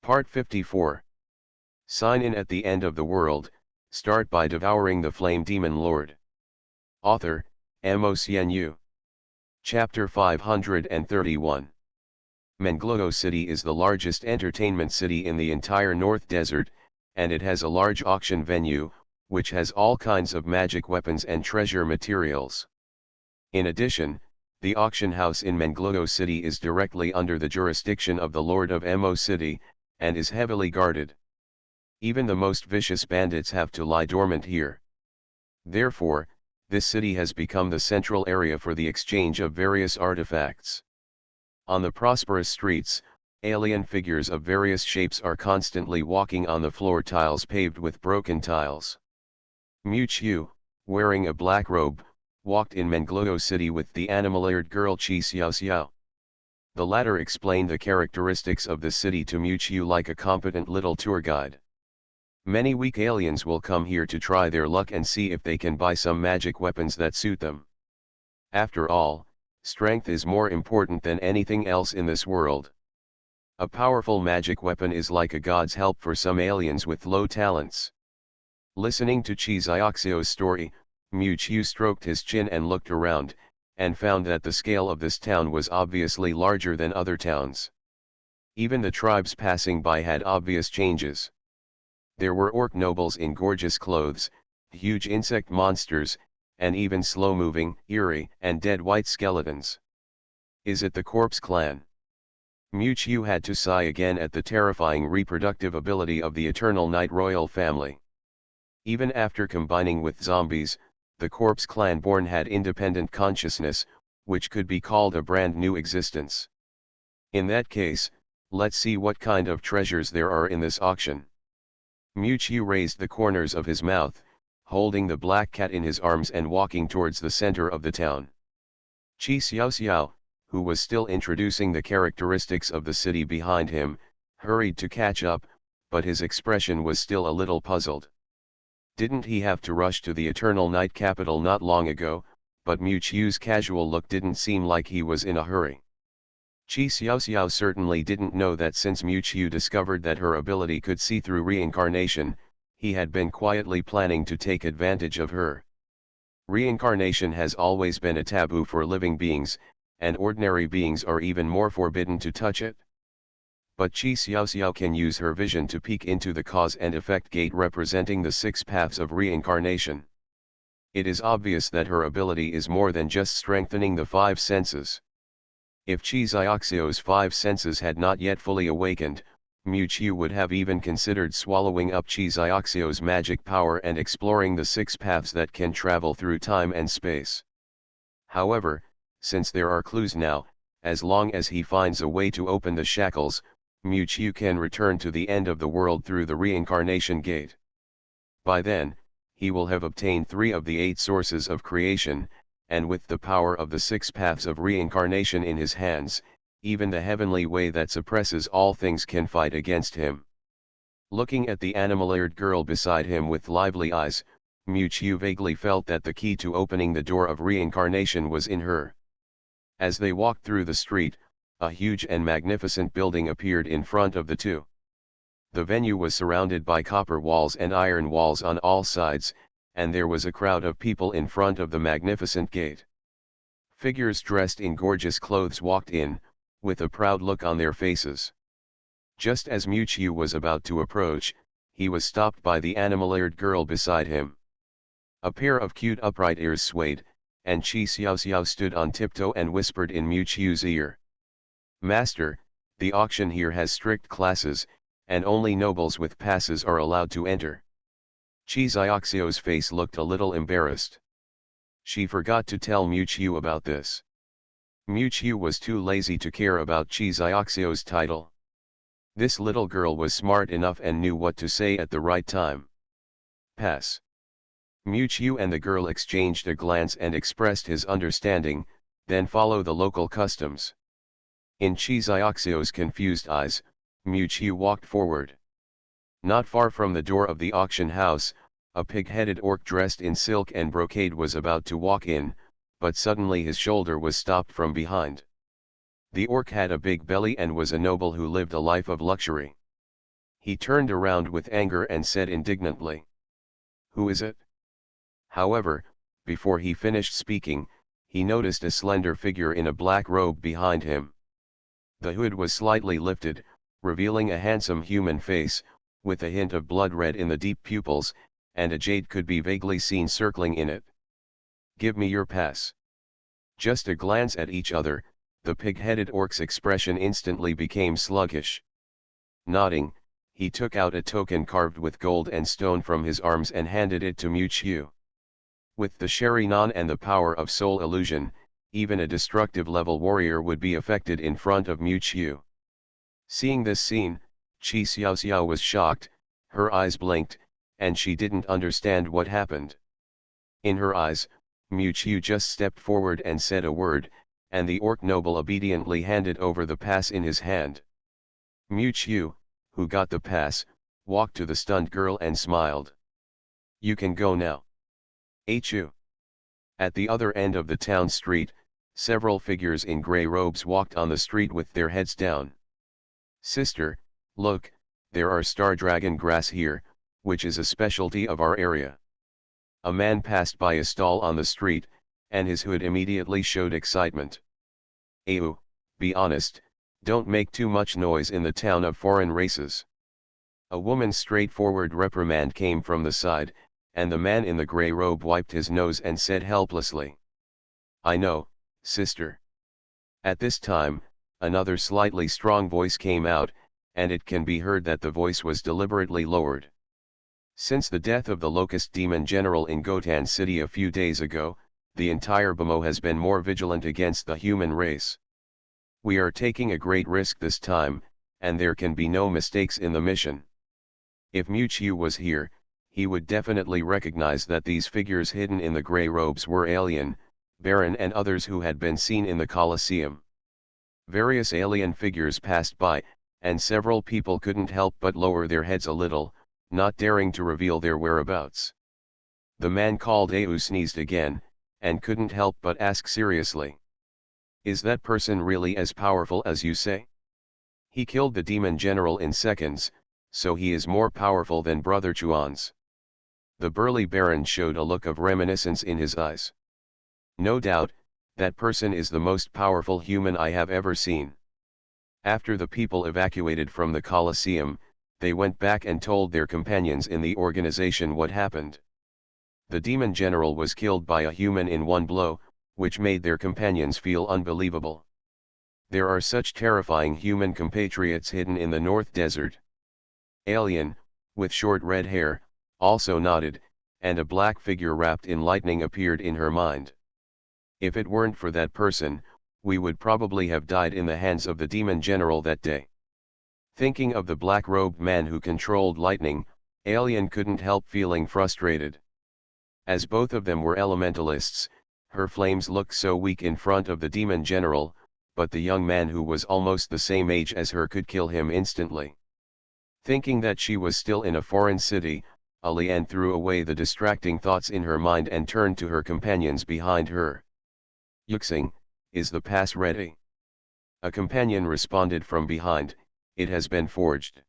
Part 54. Sign in at the end of the world, start by devouring the flame demon lord. Author, Mocnu. Chapter 531. Manglogo City is the largest entertainment city in the entire North Desert, and it has a large auction venue, which has all kinds of magic weapons and treasure materials. In addition, the auction house in Manglogo City is directly under the jurisdiction of the Lord of Mo City, and is heavily guarded. Even the most vicious bandits have to lie dormant here. Therefore, this city has become the central area for the exchange of various artifacts. On the prosperous streets, alien figures of various shapes are constantly walking on the floor tiles paved with broken tiles. Mu-Chiu, wearing a black robe, walked in Manglogo City with the animal-haired girl Chi Xiao Xiao. The latter explained the characteristics of the city to Mu-Chiu like a competent little tour guide. Many weak aliens will come here to try their luck and see if they can buy some magic weapons that suit them. After all, strength is more important than anything else in this world. A powerful magic weapon is like a god's help for some aliens with low talents. Listening to Chi Xiaoxiao's story, Mu-Chiu stroked his chin and looked around, and found that the scale of this town was obviously larger than other towns. Even the tribes passing by had obvious changes. There were orc nobles in gorgeous clothes, huge insect monsters, and even slow-moving, eerie, and dead white skeletons. Is it the Corpse Clan? Mu-Chiu had to sigh again at the terrifying reproductive ability of the Eternal Night royal family. Even after combining with zombies, the Corpse Clan born had independent consciousness, which could be called a brand new existence. In that case, let's see what kind of treasures there are in this auction. Mu-Chiu raised the corners of his mouth, holding the black cat in his arms and walking towards the center of the town. Chi Xiao Xiao, who was still introducing the characteristics of the city behind him, hurried to catch up, but his expression was still a little puzzled. Didn't he have to rush to the Eternal Night capital not long ago? But Mu-Chiu's casual look didn't seem like he was in a hurry. Chi Xiao Xiao certainly didn't know that since Mu-Chiu discovered that her ability could see through reincarnation, he had been quietly planning to take advantage of her. Reincarnation has always been a taboo for living beings, and ordinary beings are even more forbidden to touch it. But Chi Xiao Xiao can use her vision to peek into the cause and effect gate representing the 6 paths of reincarnation. It is obvious that her ability is more than just strengthening the 5 senses. If Chi Xiaoxiao's 5 senses had not yet fully awakened, Mu-Chiu would have even considered swallowing up Chi Xiaoxiao's magic power and exploring the 6 paths that can travel through time and space. However, since there are clues now, as long as he finds a way to open the shackles, Mu-Chiu can return to the end of the world through the reincarnation gate. By then, he will have obtained 3 of the 8 sources of creation, and with the power of the 6 paths of reincarnation in his hands, even the heavenly way that suppresses all things can fight against him. Looking at the animal-haired girl beside him with lively eyes, Mu-Chiu vaguely felt that the key to opening the door of reincarnation was in her. As they walked through the street, a huge and magnificent building appeared in front of the two. The venue was surrounded by copper walls and iron walls on all sides, and there was a crowd of people in front of the magnificent gate. Figures dressed in gorgeous clothes walked in, with a proud look on their faces. Just as Mu-Chiu was about to approach, he was stopped by the animal-haired girl beside him. A pair of cute upright ears swayed, and Chi Xiao Xiao stood on tiptoe and whispered in Mu-Chiu's ear. "Master, the auction here has strict classes, and only nobles with passes are allowed to enter." Chi Xiaoxiao's face looked a little embarrassed. She forgot to tell Mu-Chiu about this. Mu-Chiu was too lazy to care about Chi Xiaoxiao's title. This little girl was smart enough and knew what to say at the right time. "Pass." Mu-Chiu and the girl exchanged a glance and expressed his understanding, then follow the local customs. In Chi Xiaoxiao's confused eyes, Mu-Chiu walked forward. Not far from the door of the auction house, a pig-headed orc dressed in silk and brocade was about to walk in, but suddenly his shoulder was stopped from behind. The orc had a big belly and was a noble who lived a life of luxury. He turned around with anger and said indignantly, "Who is it?" However, before he finished speaking, he noticed a slender figure in a black robe behind him. The hood was slightly lifted, revealing a handsome human face, with a hint of blood red in the deep pupils, and a jade could be vaguely seen circling in it. "Give me your pass." Just a glance at each other, the pig-headed orc's expression instantly became sluggish. Nodding, he took out a token carved with gold and stone from his arms and handed it to Mu-Chiu. With the Sherinon and the power of soul illusion, even a destructive level warrior would be affected in front of Mu-Chiu. Seeing this scene, Chi Xiaoxiao was shocked, her eyes blinked, and she didn't understand what happened. In her eyes, Mu-Chiu just stepped forward and said a word, and the orc noble obediently handed over the pass in his hand. Mu-Chiu, who got the pass, walked to the stunned girl and smiled. "You can go now." Chu. At the other end of the town street, several figures in grey robes walked on the street with their heads down. "Sister, look, there are star dragon grass here, which is a specialty of our area." A man passed by a stall on the street, and his hood immediately showed excitement. "Ew, be honest, don't make too much noise in the town of foreign races." A woman's straightforward reprimand came from the side, and the man in the grey robe wiped his nose and said helplessly, "I know, sister." At this time, another slightly strong voice came out, and it can be heard that the voice was deliberately lowered. "Since the death of the Locust Demon General in Gotan City a few days ago, the entire BMO has been more vigilant against the human race. We are taking a great risk this time, and there can be no mistakes in the mission." If Mu-Chiu was here, he would definitely recognize that these figures hidden in the grey robes were Alien, Baron and others who had been seen in the Colosseum. Various alien figures passed by, and several people couldn't help but lower their heads a little, not daring to reveal their whereabouts. The man called Au sneezed again, and couldn't help but ask seriously, "Is that person really as powerful as you say? He killed the demon general in seconds, so he is more powerful than Brother Chuan's." The burly baron showed a look of reminiscence in his eyes. "No doubt, that person is the most powerful human I have ever seen." After the people evacuated from the Colosseum, they went back and told their companions in the organization what happened. The demon general was killed by a human in one blow, which made their companions feel unbelievable. There are such terrifying human compatriots hidden in the North Desert. Alien, with short red hair, also nodded, and a black figure wrapped in lightning appeared in her mind. "If it weren't for that person, we would probably have died in the hands of the demon general that day." Thinking of the black-robed man who controlled lightning, Alien couldn't help feeling frustrated. As both of them were elementalists, her flames looked so weak in front of the demon general, but the young man who was almost the same age as her could kill him instantly. Thinking that she was still in a foreign city, Alian threw away the distracting thoughts in her mind and turned to her companions behind her. "Yuxing, is the pass ready?" A companion responded from behind, "It has been forged."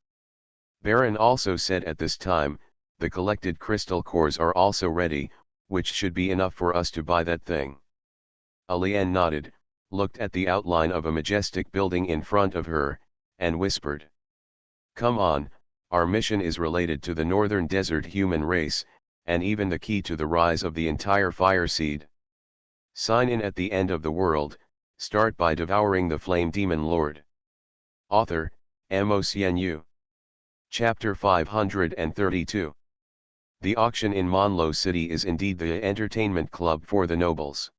Baron also said at this time, "The collected crystal cores are also ready, which should be enough for us to buy that thing." Alian nodded, looked at the outline of a majestic building in front of her, and whispered, "Come on, our mission is related to the northern desert human race, and even the key to the rise of the entire fire seed. Sign in at the end of the world, start by devouring the flame demon lord." Author, Mo. Chapter 532. The auction in Monlo City is indeed the entertainment club for the nobles.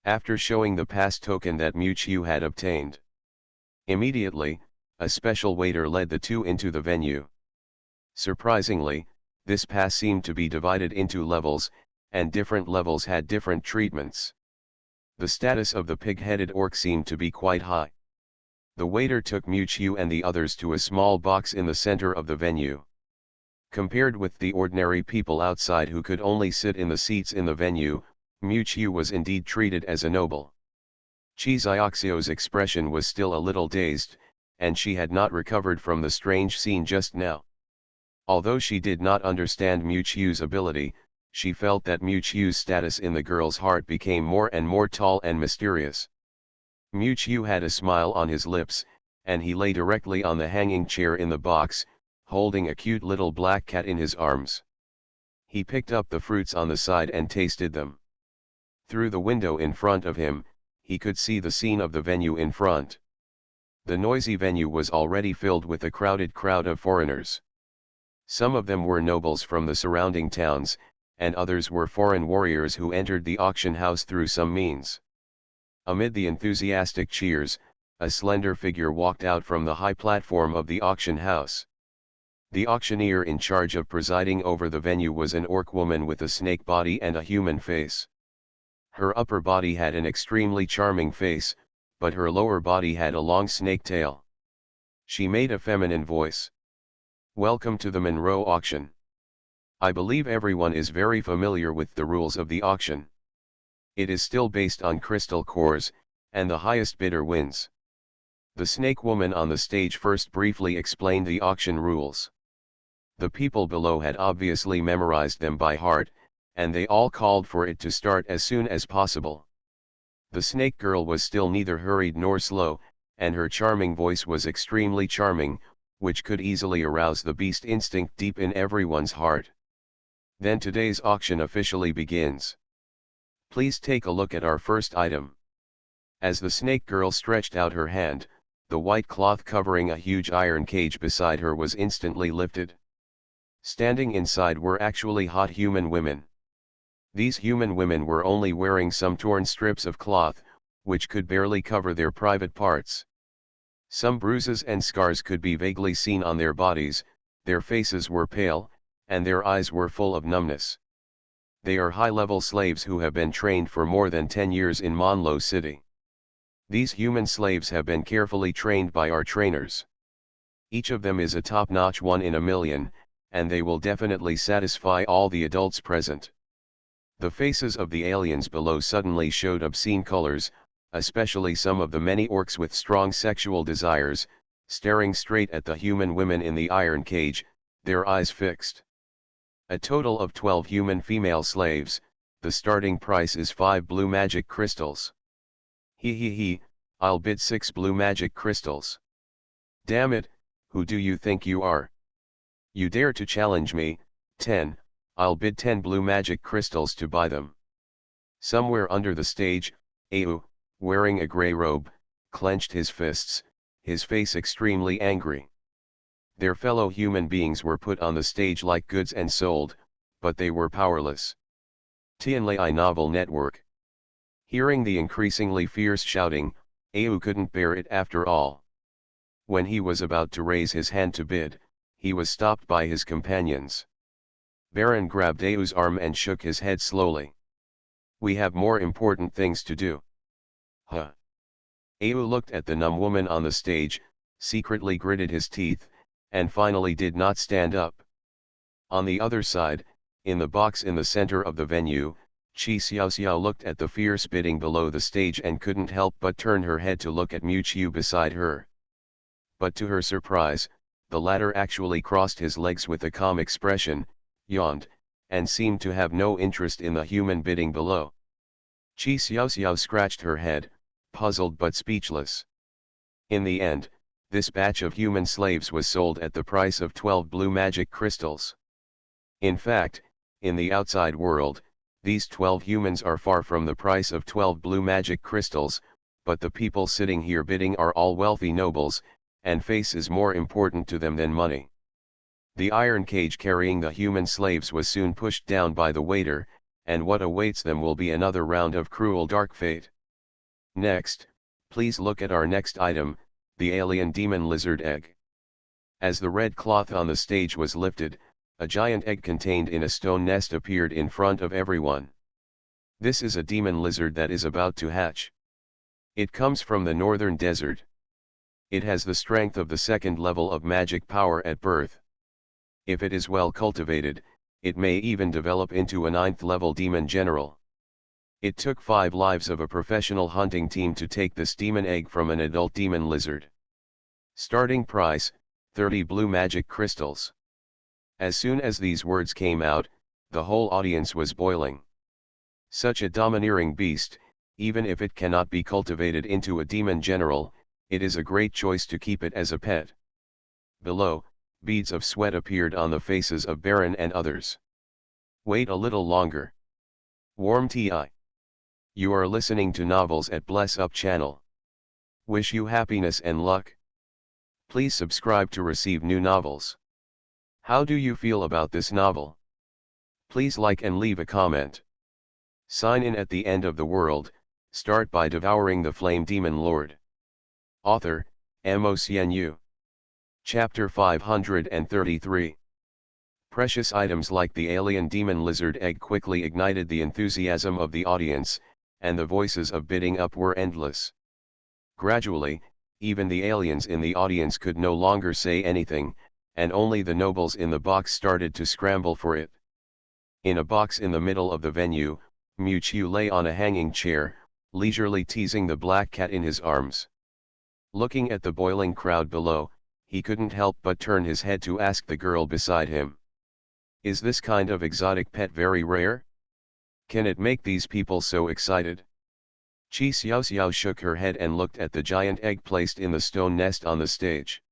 After showing the pass token that Mu-Chiu had obtained, immediately, a special waiter led the two into the venue. Surprisingly, this pass seemed to be divided into levels, and different levels had different treatments. The status of the pig-headed orc seemed to be quite high. The waiter took Mu-Chiu and the others to a small box in the center of the venue. Compared with the ordinary people outside who could only sit in the seats in the venue, Mu-Chiu was indeed treated as a noble. Chi Xiaoxiao's expression was still a little dazed, and she had not recovered from the strange scene just now. Although she did not understand Mewtwo's ability, she felt that Mewtwo's status in the girl's heart became more and more tall and mysterious. Mewtwo had a smile on his lips, and he lay directly on the hanging chair in the box, holding a cute little black cat in his arms. He picked up the fruits on the side and tasted them. Through the window in front of him, he could see the scene of the venue in front. The noisy venue was already filled with a crowded crowd of foreigners. Some of them were nobles from the surrounding towns, and others were foreign warriors who entered the auction house through some means. Amid the enthusiastic cheers, a slender figure walked out from the high platform of the auction house. The auctioneer in charge of presiding over the venue was an orc woman with a snake body and a human face. Her upper body had an extremely charming face, but her lower body had a long snake tail. She made a feminine voice. "Welcome to the Monroe auction. I believe everyone is very familiar with the rules of the auction. It is still based on crystal cores, and the highest bidder wins." The snake woman on the stage first briefly explained the auction rules. The people below had obviously memorized them by heart, and they all called for it to start as soon as possible. The snake girl was still neither hurried nor slow, and her charming voice was extremely charming, which could easily arouse the beast instinct deep in everyone's heart. "Then today's auction officially begins. Please take a look at our first item." As the snake girl stretched out her hand, the white cloth covering a huge iron cage beside her was instantly lifted. Standing inside were actually hot human women. These human women were only wearing some torn strips of cloth, which could barely cover their private parts. Some bruises and scars could be vaguely seen on their bodies, their faces were pale, and their eyes were full of numbness. They are high-level slaves who have been trained for more than 10 years in Monlo City. These human slaves have been carefully trained by our trainers. Each of them is a top-notch one in a million, and they will definitely satisfy all the adults present. The faces of the aliens below suddenly showed obscene colors, especially some of the many orcs with strong sexual desires, staring straight at the human women in the iron cage, their eyes fixed. A total of 12 human female slaves. The starting price is 5 blue magic crystals. He, I'll bid 6 blue magic crystals. Damn it, who do you think you are? You dare to challenge me? 10, I'll bid 10 blue magic crystals to buy them. Somewhere under the stage, Au, wearing a grey robe, clenched his fists, his face extremely angry. Their fellow human beings were put on the stage like goods and sold, but they were powerless. Tianlai Novel Network. Hearing the increasingly fierce shouting, Au couldn't bear it after all. When he was about to raise his hand to bid, he was stopped by his companions. Baron grabbed Au's arm and shook his head slowly. "We have more important things to do." Huh. Au looked at the numb woman on the stage, secretly gritted his teeth, and finally did not stand up. On the other side, in the box in the center of the venue, Chi Xiaoxiao looked at the fierce bidding below the stage and couldn't help but turn her head to look at Mewtwo beside her. But to her surprise, the latter actually crossed his legs with a calm expression, yawned, and seemed to have no interest in the human bidding below. Chi Xiaoxiao scratched her head, puzzled but speechless. In the end, this batch of human slaves was sold at the price of 12 blue magic crystals. In fact, in the outside world, these 12 humans are far from the price of 12 blue magic crystals, but the people sitting here bidding are all wealthy nobles, and face is more important to them than money. The iron cage carrying the human slaves was soon pushed down by the waiter, and what awaits them will be another round of cruel dark fate. Next, please look at our next item, the alien demon lizard egg. As the red cloth on the stage was lifted, a giant egg contained in a stone nest appeared in front of everyone. This is a demon lizard that is about to hatch. It comes from the northern desert. It has the strength of the second level of magic power at birth. If it is well cultivated, it may even develop into a 9th level demon general. It took 5 lives of a professional hunting team to take this demon egg from an adult demon lizard. Starting price, 30 blue magic crystals. As soon as these words came out, the whole audience was boiling. Such a domineering beast, even if it cannot be cultivated into a demon general, it is a great choice to keep it as a pet. Below, beads of sweat appeared on the faces of Baron and others. Wait a little longer. Warm TI. You are listening to novels at Bless Up channel. Wish you happiness and luck. Please subscribe to receive new novels. How do you feel about this novel? Please like and leave a comment. Sign in at the end of the world, start by devouring the flame demon lord. Author, MaleProtagonist. Chapter 533. Precious items like the alien demon lizard egg quickly ignited the enthusiasm of the audience, and the voices of bidding up were endless. Gradually, even the aliens in the audience could no longer say anything, and only the nobles in the box started to scramble for it. In a box in the middle of the venue, Mewtwo lay on a hanging chair, leisurely teasing the black cat in his arms. Looking at the boiling crowd below, he couldn't help but turn his head to ask the girl beside him. Is this kind of exotic pet very rare? Can it make these people so excited? Chi Xiao Xiao shook her head and looked at the giant egg placed in the stone nest on the stage.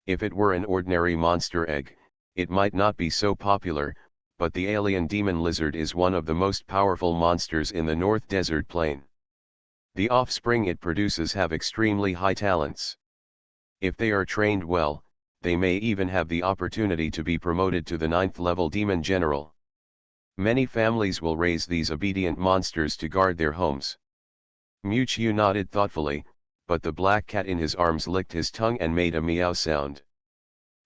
If it were an ordinary monster egg, it might not be so popular, but the alien demon lizard is one of the most powerful monsters in the North Desert Plain. The offspring it produces have extremely high talents. If they are trained well, they may even have the opportunity to be promoted to the 9th level demon general. Many families will raise these obedient monsters to guard their homes. Mewtwo nodded thoughtfully, but the black cat in his arms licked his tongue and made a meow sound.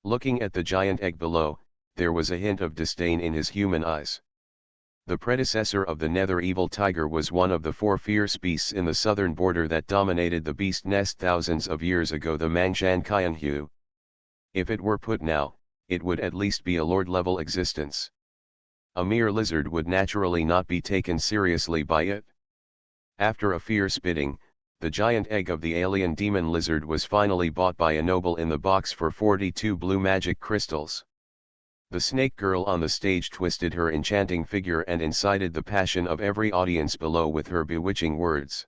Looking at the giant egg below, there was a hint of disdain in his human eyes. The predecessor of the nether evil tiger was one of the 4 fierce beasts in the southern border that dominated the beast nest thousands of years ago, the Mangshan Qianhu. If it were put now, it would at least be a lord-level existence. A mere lizard would naturally not be taken seriously by it. After a fierce bidding, the giant egg of the alien demon lizard was finally bought by a noble in the box for 42 blue magic crystals. The snake girl on the stage twisted her enchanting figure and incited the passion of every audience below with her bewitching words.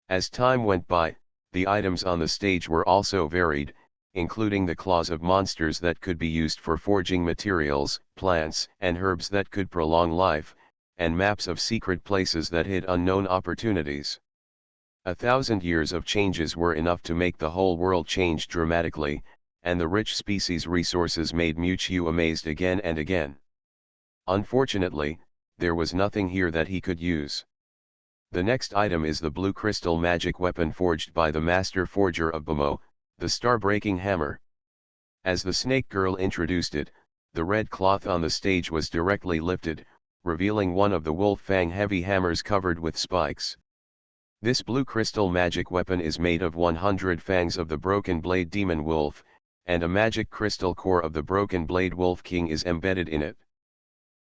As time went by, the items on the stage were also varied, including the claws of monsters that could be used for forging materials, plants and herbs that could prolong life, and maps of secret places that hid unknown opportunities. 1,000 years of changes were enough to make the whole world change dramatically, and the rich species resources made Mewtwo amazed again and again. Unfortunately, there was nothing here that he could use. The next item is the blue crystal magic weapon forged by the master forger of Bamo, the star-breaking hammer. As the snake girl introduced it, the red cloth on the stage was directly lifted, revealing one of the wolf fang heavy hammers covered with spikes. This blue crystal magic weapon is made of 100 fangs of the broken blade demon wolf, and a magic crystal core of the broken blade wolf king is embedded in it.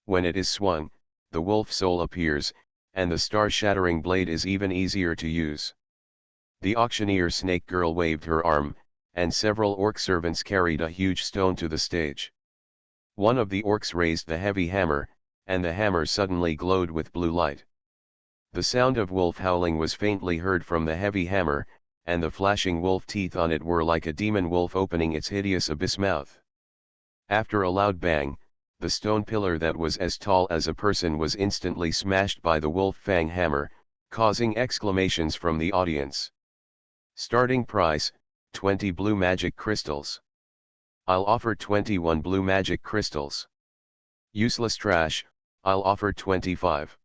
When it is swung, the wolf soul appears, and the star-shattering blade is even easier to use. The auctioneer snake girl waved her arm, and several orc servants carried a huge stone to the stage. One of the orcs raised the heavy hammer, and the hammer suddenly glowed with blue light. The sound of wolf howling was faintly heard from the heavy hammer, and the flashing wolf teeth on it were like a demon wolf opening its hideous abyss mouth. After a loud bang, the stone pillar that was as tall as a person was instantly smashed by the wolf fang hammer, causing exclamations from the audience. Starting price, 20 blue magic crystals. I'll offer 21 blue magic crystals. Useless trash, I'll offer 25.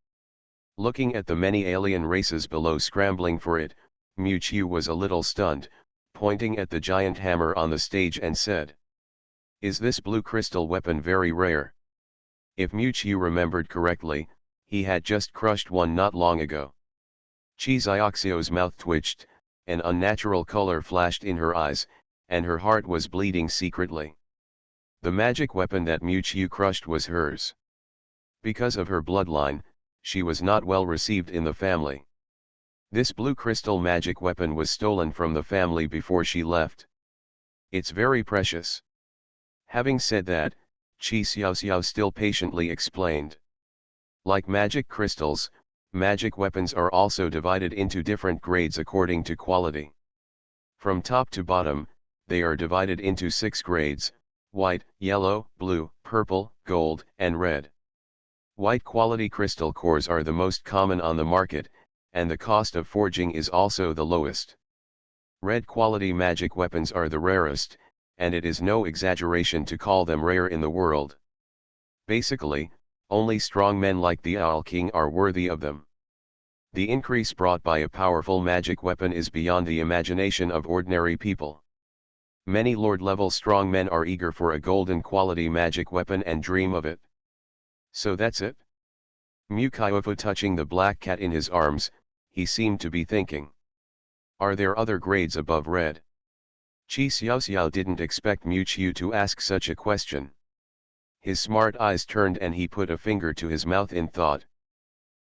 Looking at the many alien races below scrambling for it, Mewtwo was a little stunned, pointing at the giant hammer on the stage and said, "Is this blue crystal weapon very rare?" If Mewtwo remembered correctly, he had just crushed one not long ago. Chi Xiaoxiao's mouth twitched, an unnatural color flashed in her eyes, and her heart was bleeding secretly. The magic weapon that Mewtwo crushed was hers. Because of her bloodline, she was not well received in the family. This blue crystal magic weapon was stolen from the family before she left. It's very precious. Having said that, Qi Xiaoxiao still patiently explained. Like magic crystals, magic weapons are also divided into different grades according to quality. From top to bottom, they are divided into 6 grades: white, yellow, blue, purple, gold, and red. White quality crystal cores are the most common on the market, and the cost of forging is also the lowest. Red quality magic weapons are the rarest, and it is no exaggeration to call them rare in the world. Basically, only strong men like the Owl King are worthy of them. The increase brought by a powerful magic weapon is beyond the imagination of ordinary people. Many Lord-level strong men are eager for a golden quality magic weapon and dream of it. So that's it? Mu Kaiofo touching the black cat in his arms, he seemed to be thinking. Are there other grades above red? Qi Xiaoxiao didn't expect Mu Qiu to ask such a question. His smart eyes turned and he put a finger to his mouth in thought.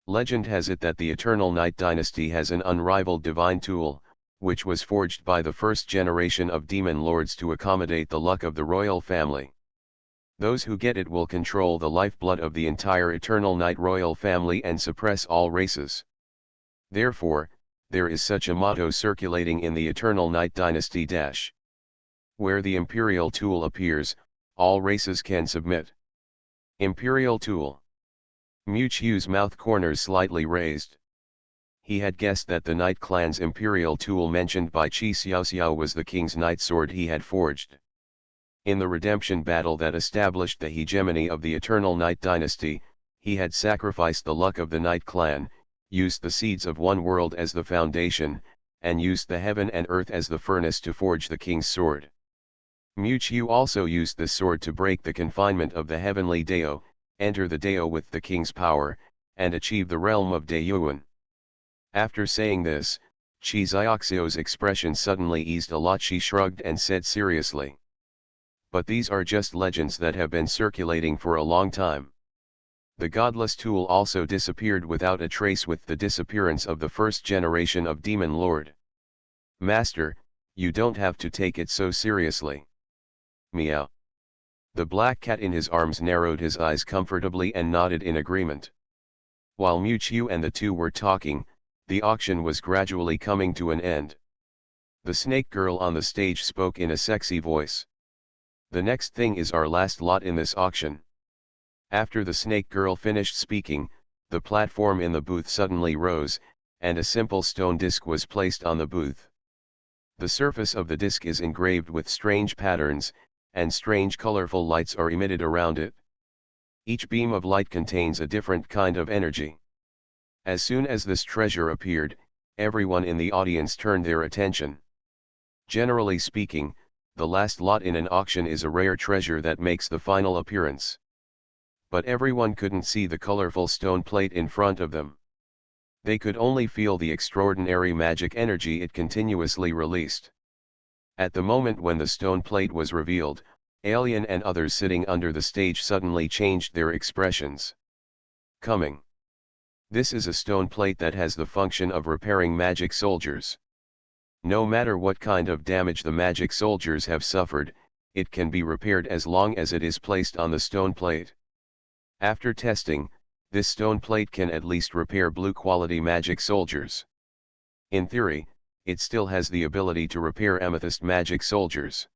Legend has it that the Eternal Night Dynasty has an unrivaled divine tool, which was forged by the first generation of demon lords to accommodate the luck of the royal family. Those who get it will control the lifeblood of the entire Eternal Night royal family and suppress all races. Therefore, there is such a motto circulating in the Eternal Night Dynasty — where the Imperial Tool appears, all races can submit. Imperial Tool. Mu Qiu's mouth corners slightly raised. He had guessed that the Night Clan's Imperial Tool mentioned by Qi Xiaoxiao was the King's Night Sword he had forged. In the redemption battle that established the hegemony of the Eternal Night Dynasty, he had sacrificed the luck of the Night Clan, used the seeds of one world as the foundation, and used the heaven and earth as the furnace to forge the King's sword. Mu Qiu also used this sword to break the confinement of the heavenly Dao, enter the Dao with the King's power, and achieve the realm of Daiyuan. After saying this, Qi Xiaoxiao's expression suddenly eased a lot. She shrugged and said seriously. But these are just legends that have been circulating for a long time. The godless tool also disappeared without a trace with the disappearance of the first generation of Demon Lord. Master, you don't have to take it so seriously. Meow. The black cat in his arms narrowed his eyes comfortably and nodded in agreement. While Mu Qiu and the two were talking, the auction was gradually coming to an end. The snake girl on the stage spoke in a sexy voice. The next thing is our last lot in this auction. After the snake girl finished speaking, the platform in the booth suddenly rose, and a simple stone disc was placed on the booth. The surface of the disc is engraved with strange patterns, and strange colorful lights are emitted around it. Each beam of light contains a different kind of energy. As soon as this treasure appeared, everyone in the audience turned their attention. Generally speaking, the last lot in an auction is a rare treasure that makes the final appearance. But everyone couldn't see the colorful stone plate in front of them. They could only feel the extraordinary magic energy it continuously released. At the moment when the stone plate was revealed, Alien and others sitting under the stage suddenly changed their expressions. Coming. This is a stone plate that has the function of repairing magic soldiers. No matter what kind of damage the magic soldiers have suffered, it can be repaired as long as it is placed on the stone plate. After testing, this stone plate can at least repair blue quality magic soldiers. In theory, it still has the ability to repair amethyst magic soldiers.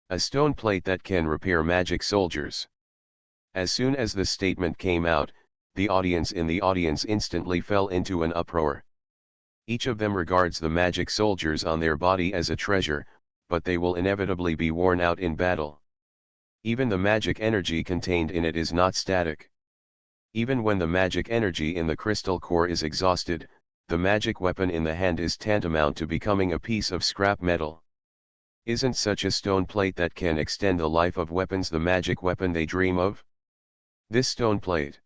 A stone plate that can repair magic soldiers. As soon as this statement came out, the audience instantly fell into an uproar. Each of them regards the magic soldiers on their body as a treasure, but they will inevitably be worn out in battle. Even the magic energy contained in it is not static. Even when the magic energy in the crystal core is exhausted, the magic weapon in the hand is tantamount to becoming a piece of scrap metal. Isn't such a stone plate that can extend the life of weapons the magic weapon they dream of? This stone plate.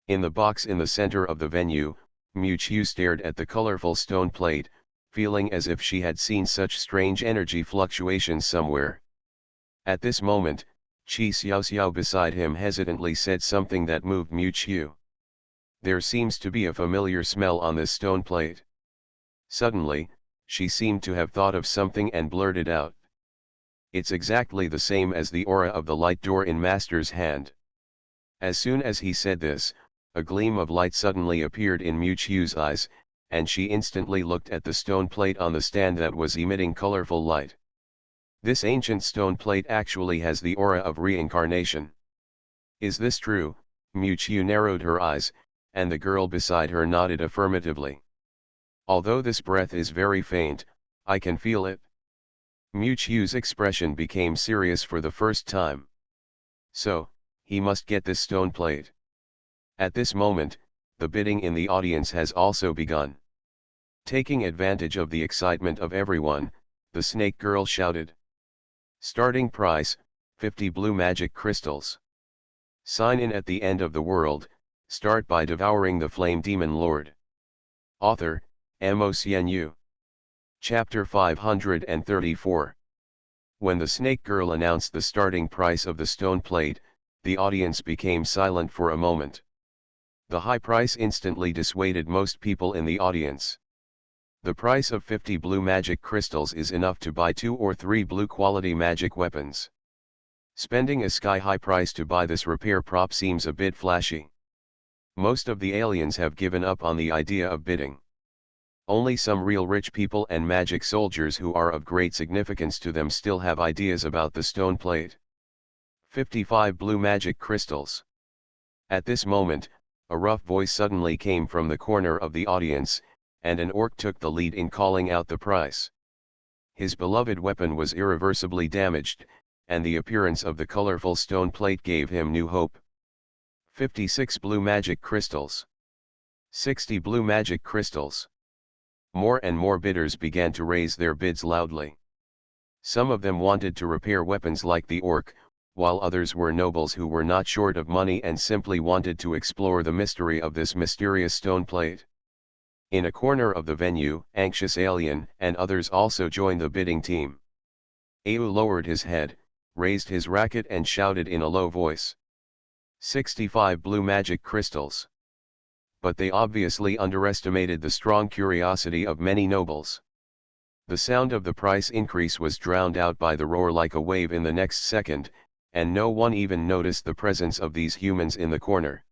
In the box in the center of the venue, Mu Qiu stared at the colorful stone plate, feeling as if she had seen such strange energy fluctuations somewhere. At this moment, Qi Xiaoxiao beside him hesitantly said something that moved Mu Qiu. There seems to be a familiar smell on this stone plate. Suddenly, she seemed to have thought of something and blurted out. It's exactly the same as the aura of the light door in Master's hand. As soon as he said this, a gleam of light suddenly appeared in Miuchiu's eyes, and she instantly looked at the stone plate on the stand that was emitting colorful light. This ancient stone plate actually has the aura of reincarnation. Is this true? Miuchiu narrowed her eyes, and the girl beside her nodded affirmatively. Although this breath is very faint, I can feel it. Miuchiu's expression became serious for the first time. So, he must get this stone plate. At this moment, the bidding in the audience has also begun. Taking advantage of the excitement of everyone, the snake girl shouted. Starting price, 50 blue magic crystals. Sign in at the end of the world, start by devouring the flame demon lord. Author, MaleProtagonist. Chapter 534. When the snake girl announced the starting price of the stone plate, the audience became silent for a moment. The high price instantly dissuaded most people in the audience. The price of 50 blue magic crystals is enough to buy 2 or 3 blue quality magic weapons. Spending a sky-high price to buy this repair prop seems a bit flashy. Most of the aliens have given up on the idea of bidding. Only some real rich people and magic soldiers who are of great significance to them still have ideas about the stone plate. 55 blue magic crystals. At this moment, a rough voice suddenly came from the corner of the audience, and an orc took the lead in calling out the price. His beloved weapon was irreversibly damaged, and the appearance of the colorful stone plate gave him new hope. 56 blue magic crystals. 60 blue magic crystals. More and more bidders began to raise their bids loudly. Some of them wanted to repair weapons like the orc, while others were nobles who were not short of money and simply wanted to explore the mystery of this mysterious stone plate. In a corner of the venue, anxious alien and others also joined the bidding team. Au lowered his head, raised his racket and shouted in a low voice. 65 blue magic crystals. But they obviously underestimated the strong curiosity of many nobles. The sound of the price increase was drowned out by the roar like a wave in the next second, and no one even noticed the presence of these humans in the corner.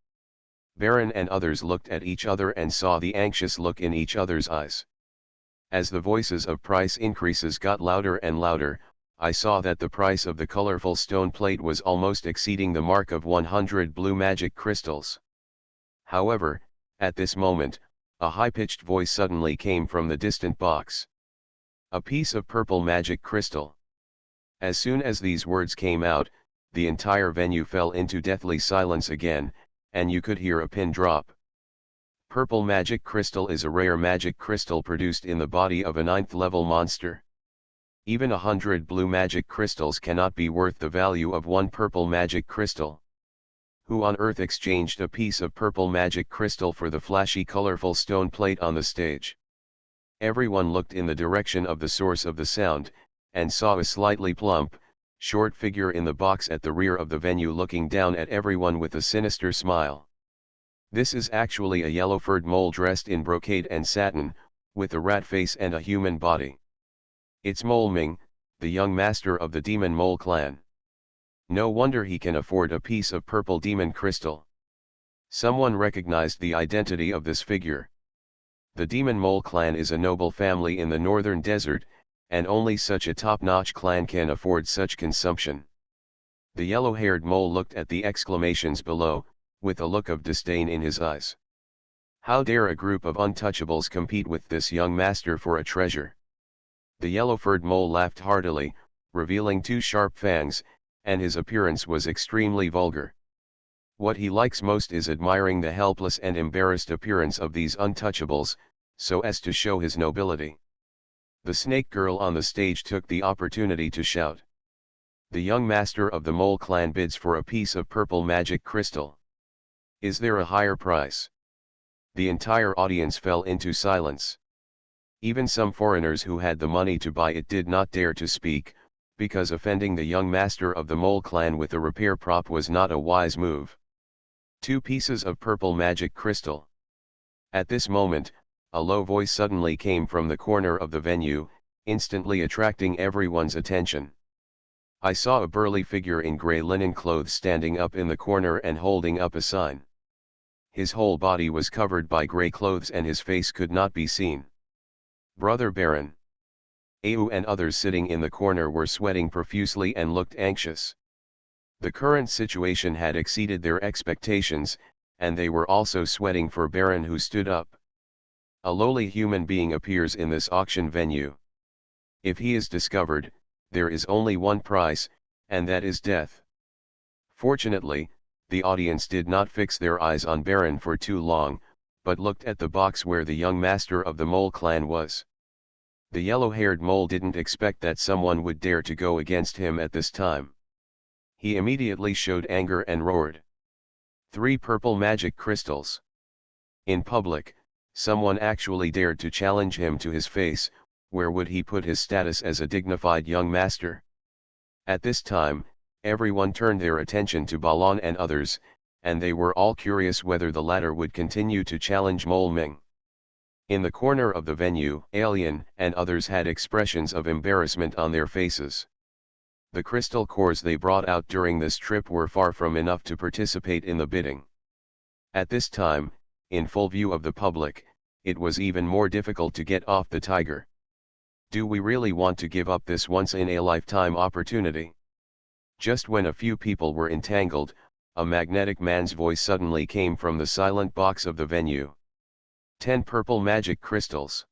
Baron and others looked at each other and saw the anxious look in each other's eyes. As the voices of price increases got louder and louder, I saw that the price of the colorful stone plate was almost exceeding the mark of 100 blue magic crystals. However, at this moment, a high-pitched voice suddenly came from the distant box. A piece of purple magic crystal. As soon as these words came out, the entire venue fell into deathly silence again, and you could hear a pin drop. Purple magic crystal is a rare magic crystal produced in the body of a 9th-level monster. Even 100 blue magic crystals cannot be worth the value of 1 purple magic crystal. Who on earth exchanged a piece of purple magic crystal for the flashy colorful stone plate on the stage? Everyone looked in the direction of the source of the sound, and saw a slightly plump, short figure in the box at the rear of the venue looking down at everyone with a sinister smile. This is actually a yellow-furred mole dressed in brocade and satin, with a rat face and a human body. It's Mole Ming, the young master of the demon mole clan. No wonder he can afford a piece of purple demon crystal. Someone recognized the identity of this figure. The demon mole clan is a noble family in the northern desert, and only such a top-notch clan can afford such consumption. The yellow-haired mole looked at the exclamations below, with a look of disdain in his eyes. How dare a group of untouchables compete with this young master for a treasure? The yellow-furred mole laughed heartily, revealing 2 sharp fangs, and his appearance was extremely vulgar. What he likes most is admiring the helpless and embarrassed appearance of these untouchables, so as to show his nobility. The snake girl on the stage took the opportunity to shout. The young master of the mole clan bids for a piece of purple magic crystal. Is there a higher price? The entire audience fell into silence. Even some foreigners who had the money to buy it did not dare to speak, because offending the young master of the mole clan with a repair prop was not a wise move. 2 pieces of purple magic crystal. At this moment, a low voice suddenly came from the corner of the venue, instantly attracting everyone's attention. I saw a burly figure in gray linen clothes standing up in the corner and holding up a sign. His whole body was covered by gray clothes and his face could not be seen. Brother Baron. Au and others sitting in the corner were sweating profusely and looked anxious. The current situation had exceeded their expectations, and they were also sweating for Baron, who stood up. A lowly human being appears in this auction venue. If he is discovered, there is only one price, and that is death. Fortunately, the audience did not fix their eyes on Baron for too long, but looked at the box where the young master of the mole clan was. The yellow-haired mole didn't expect that someone would dare to go against him at this time. He immediately showed anger and roared. 3 purple magic crystals. In public, someone actually dared to challenge him to his face. Where would he put his status as a dignified young master? At this time, everyone turned their attention to Balon and others, and they were all curious whether the latter would continue to challenge Mole Ming. In the corner of the venue, Alien and others had expressions of embarrassment on their faces. The crystal cores they brought out during this trip were far from enough to participate in the bidding. At this time, in full view of the public, it was even more difficult to get off the tiger. Do we really want to give up this once-in-a-lifetime opportunity? Just when a few people were entangled, a magnetic man's voice suddenly came from the silent box of the venue. 10 purple magic crystals.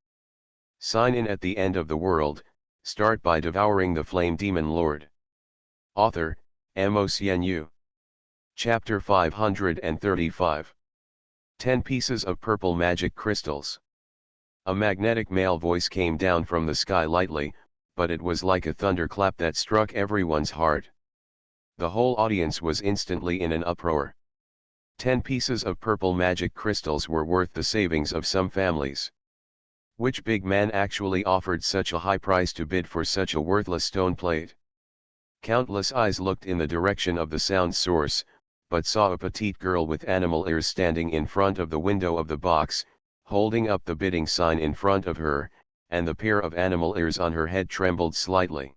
Sign in at the end of the world, start by devouring the flame demon lord. Author, MaleProtagonist. Chapter 535. 10 pieces of purple magic crystals. A magnetic male voice came down from the sky lightly, but it was like a thunderclap that struck everyone's heart. The whole audience was instantly in an uproar. 10 pieces of purple magic crystals were worth the savings of some families. Which big man actually offered such a high price to bid for such a worthless stone plate? Countless eyes looked in the direction of the sound source, but saw a petite girl with animal ears standing in front of the window of the box, holding up the bidding sign in front of her, and the pair of animal ears on her head trembled slightly.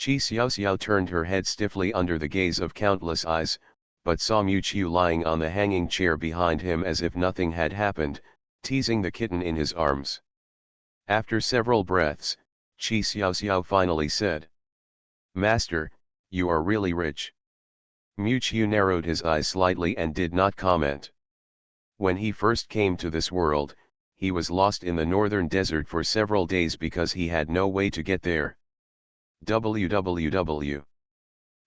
Chi Xiao Xiao turned her head stiffly under the gaze of countless eyes, but saw Mu Qiu lying on the hanging chair behind him as if nothing had happened, teasing the kitten in his arms. After several breaths, Chi Xiao Xiao finally said, "Master, you are really rich." Mu Qiu narrowed his eyes slightly and did not comment. When he first came to this world, he was lost in the northern desert for several days because he had no way to get there. Www.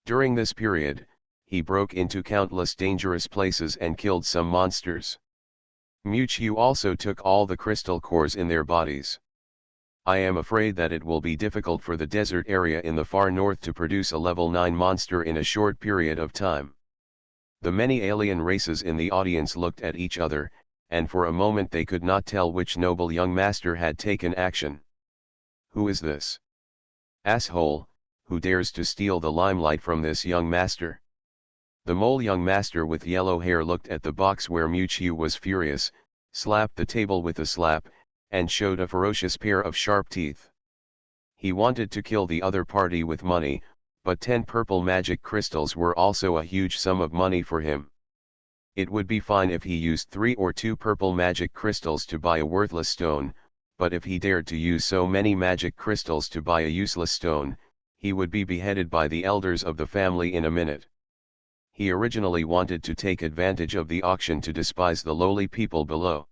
During this period, he broke into countless dangerous places and killed some monsters. Mu Qiu also took all the crystal cores in their bodies. I am afraid that it will be difficult for the desert area in the far north to produce a level 9 monster in a short period of time. The many alien races in the audience looked at each other, and for a moment they could not tell which noble young master had taken action. Who is this asshole, who dares to steal the limelight from this young master? The mole young master with yellow hair looked at the box where Mu Qiu was furious, slapped the table with a slap, and showed a ferocious pair of sharp teeth. He wanted to kill the other party with money, but 10 purple magic crystals were also a huge sum of money for him. It would be fine if he used 3 or 2 purple magic crystals to buy a worthless stone, but if he dared to use so many magic crystals to buy a useless stone, he would be beheaded by the elders of the family in a minute. He originally wanted to take advantage of the auction to despise the lowly people below.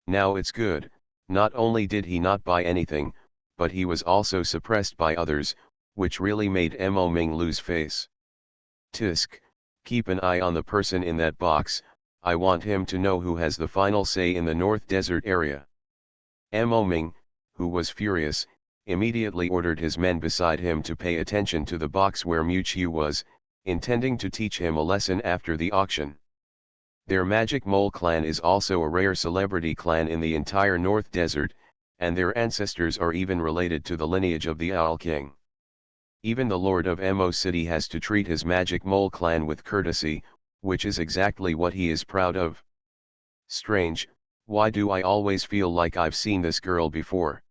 Now it's good, not only did he not buy anything, but he was also suppressed by others, which really made Mo Ming lose face. Tisk, keep an eye on the person in that box, I want him to know who has the final say in the North Desert area. Mo Ming, who was furious, immediately ordered his men beside him to pay attention to the box where Mu Qiu was, intending to teach him a lesson after the auction. Their magic mole clan is also a rare celebrity clan in the entire North Desert, and their ancestors are even related to the lineage of the Owl King. Even the Lord of Mo City has to treat his magic mole clan with courtesy, which is exactly what he is proud of. Strange, why do I always feel like I've seen this girl before?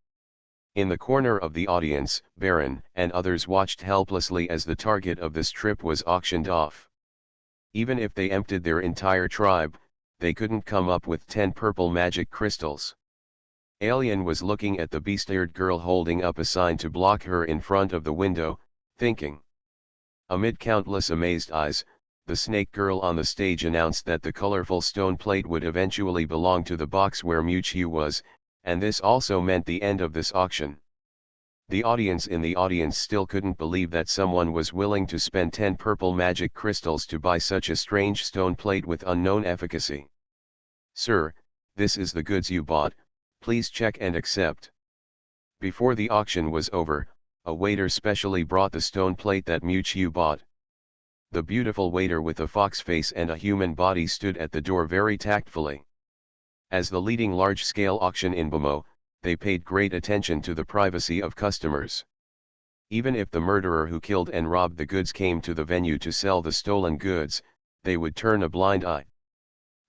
In the corner of the audience, Baron and others watched helplessly as the target of this trip was auctioned off. Even if they emptied their entire tribe, they couldn't come up with 10 purple magic crystals. Alien was looking at the beast-eared girl holding up a sign to block her in front of the window, thinking. Amid countless amazed eyes, the snake girl on the stage announced that the colorful stone plate would eventually belong to the box where Mewtwo was, and this also meant the end of this auction. The audience in the audience still couldn't believe that someone was willing to spend 10 purple magic crystals to buy such a strange stone plate with unknown efficacy. "Sir, this is the goods you bought, please check and accept." Before the auction was over, a waiter specially brought the stone plate that Mewtwo bought. The beautiful waiter with a fox face and a human body stood at the door very tactfully. As the leading large-scale auction in BMO, they paid great attention to the privacy of customers. Even if the murderer who killed and robbed the goods came to the venue to sell the stolen goods, they would turn a blind eye.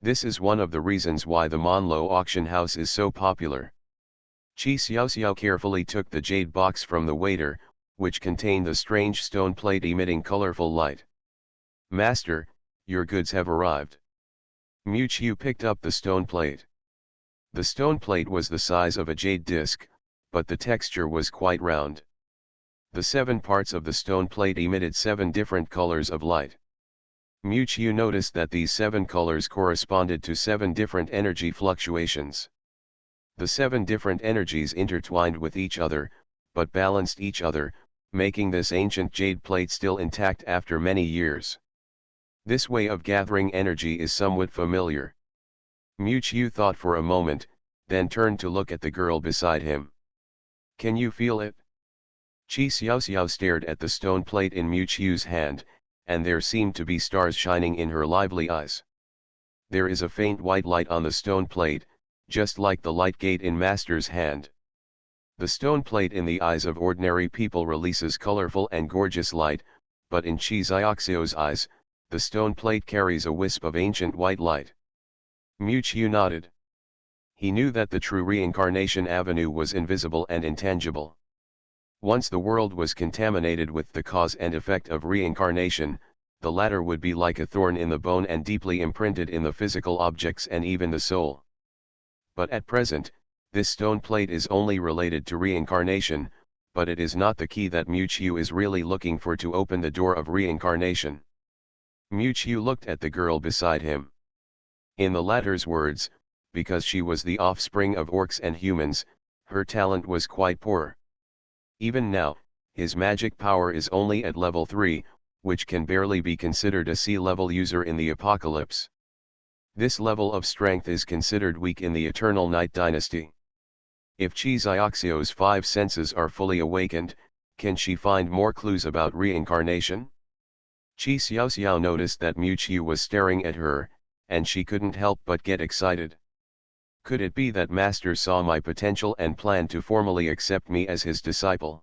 This is one of the reasons why the Monlo auction house is so popular. Chi Xiaoxiao carefully took the jade box from the waiter, which contained the strange stone plate emitting colorful light. "Master, your goods have arrived." Mewtwo picked up the stone plate. The stone plate was the size of a jade disc, but the texture was quite round. The 7 parts of the stone plate emitted 7 different colors of light. Mewtwo noticed that these 7 colors corresponded to 7 different energy fluctuations. The 7 different energies intertwined with each other, but balanced each other, making this ancient jade plate still intact after many years. This way of gathering energy is somewhat familiar. Mewtwo thought for a moment, then turned to look at the girl beside him. "Can you feel it?" Chi Xiaoxiao stared at the stone plate in Mewtwo's hand, and there seemed to be stars shining in her lively eyes. "There is a faint white light on the stone plate, just like the light gate in Master's hand." The stone plate in the eyes of ordinary people releases colorful and gorgeous light, but in Chi Xiaoxiao's eyes, the stone plate carries a wisp of ancient white light. Mewtwo nodded. He knew that the true reincarnation avenue was invisible and intangible. Once the world was contaminated with the cause and effect of reincarnation, the latter would be like a thorn in the bone and deeply imprinted in the physical objects and even the soul. But at present, this stone plate is only related to reincarnation, but it is not the key that Mewtwo is really looking for to open the door of reincarnation. Mewtwo looked at the girl beside him. In the latter's words, because she was the offspring of orcs and humans, her talent was quite poor. Even now, his magic power is only at level 3, which can barely be considered a C-level user in the apocalypse. This level of strength is considered weak in the Eternal Night Dynasty. If Chi Xiaoxiao's 5 senses are fully awakened, can she find more clues about reincarnation? Chi Xiaoxiao noticed that Mewtwo was staring at her, and she couldn't help but get excited. Could it be that Master saw my potential and planned to formally accept me as his disciple?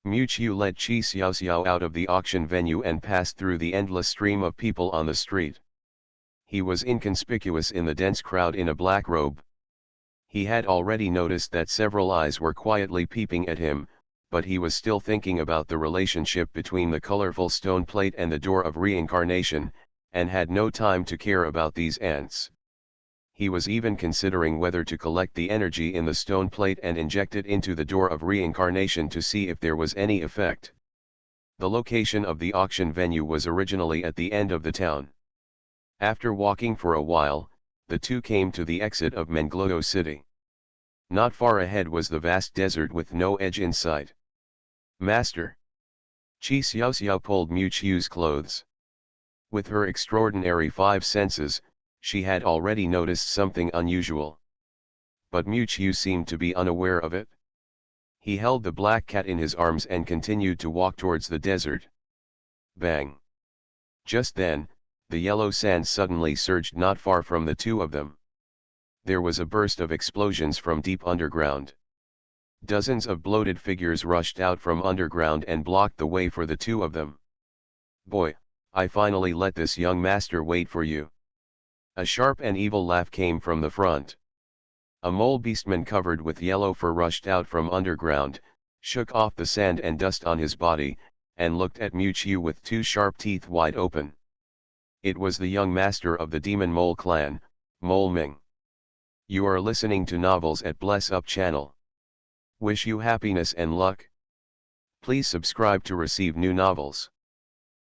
Mewtwo led Chi Xiaoxiao out of the auction venue and passed through the endless stream of people on the street. He was inconspicuous in the dense crowd in a black robe. He had already noticed that several eyes were quietly peeping at him, but he was still thinking about the relationship between the colorful stone plate and the door of reincarnation, and had no time to care about these ants. He was even considering whether to collect the energy in the stone plate and inject it into the door of reincarnation to see if there was any effect. The location of the auction venue was originally at the end of the town. After walking for a while, the two came to the exit of Mengloyo City. Not far ahead was the vast desert with no edge in sight. "Master!" Chi Xiaoxiao pulled Mewtwo's clothes. With her extraordinary 5 senses, she had already noticed something unusual. But Mewtwo seemed to be unaware of it. He held the black cat in his arms and continued to walk towards the desert. Bang! Just then, the yellow sand suddenly surged not far from the two of them. There was a burst of explosions from deep underground. Dozens of bloated figures rushed out from underground and blocked the way for the two of them. "Boy, I finally let this young master wait for you." A sharp and evil laugh came from the front. A mole beastman covered with yellow fur rushed out from underground, shook off the sand and dust on his body, and looked at Miu with two sharp teeth wide open. It was the young master of the demon mole clan, Mole Ming. You are listening to Novels at Bless Up channel. Wish you happiness and luck. Please subscribe to receive new novels.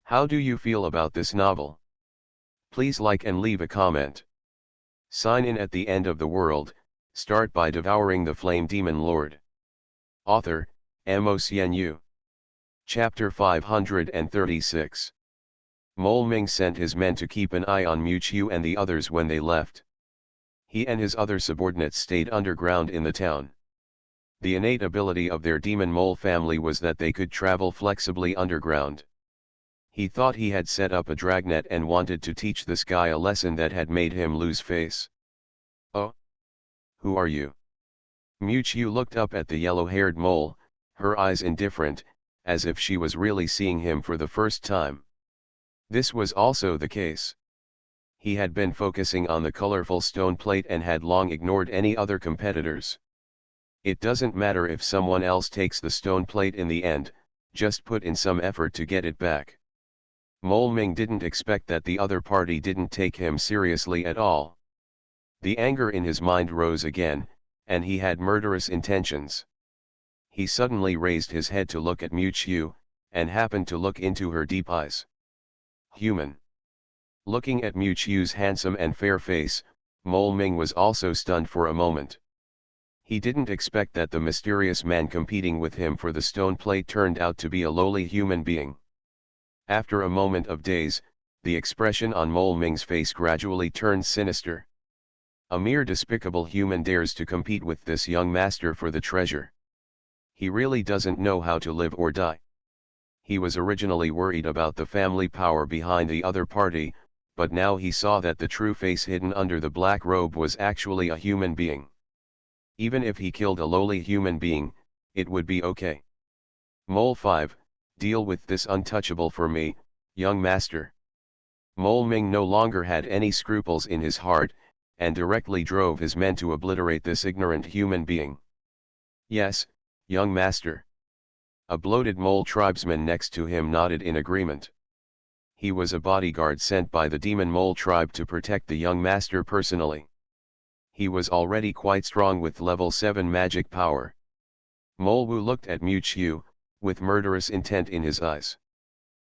How do you feel about this novel? Please like and leave a comment. Sign in at the end of the world, start by devouring the flame demon lord. Author, Mo. Chapter 536. Mole Ming sent his men to keep an eye on Miu and the others when they left. He and his other subordinates stayed underground in the town. The innate ability of their demon mole family was that they could travel flexibly underground. He thought he had set up a dragnet and wanted to teach this guy a lesson that had made him lose face. Oh? Who are you? Miu looked up at the yellow-haired mole, her eyes indifferent, as if she was really seeing him for the first time. This was also the case. He had been focusing on the colorful stone plate and had long ignored any other competitors. It doesn't matter if someone else takes the stone plate in the end, just put in some effort to get it back. Mole Ming didn't expect that the other party didn't take him seriously at all. The anger in his mind rose again, and he had murderous intentions. He suddenly raised his head to look at Miu, and happened to look into her deep eyes. Human. Looking at Miu's handsome and fair face, Mole Ming was also stunned for a moment. He didn't expect that the mysterious man competing with him for the stone plate turned out to be a lowly human being. After a moment of daze, the expression on Mole Ming's face gradually turned sinister. A mere despicable human dares to compete with this young master for the treasure. He really doesn't know how to live or die. He was originally worried about the family power behind the other party, but now he saw that the true face hidden under the black robe was actually a human being. Even if he killed a lowly human being, it would be okay. Mole 5, deal with this untouchable for me, young master. Mole Ming no longer had any scruples in his heart, and directly drove his men to obliterate this ignorant human being. Yes, young master. A bloated mole tribesman next to him nodded in agreement. He was a bodyguard sent by the demon mole tribe to protect the young master personally. He was already quite strong with level 7 magic power. Mole Wu looked at Miu, with murderous intent in his eyes.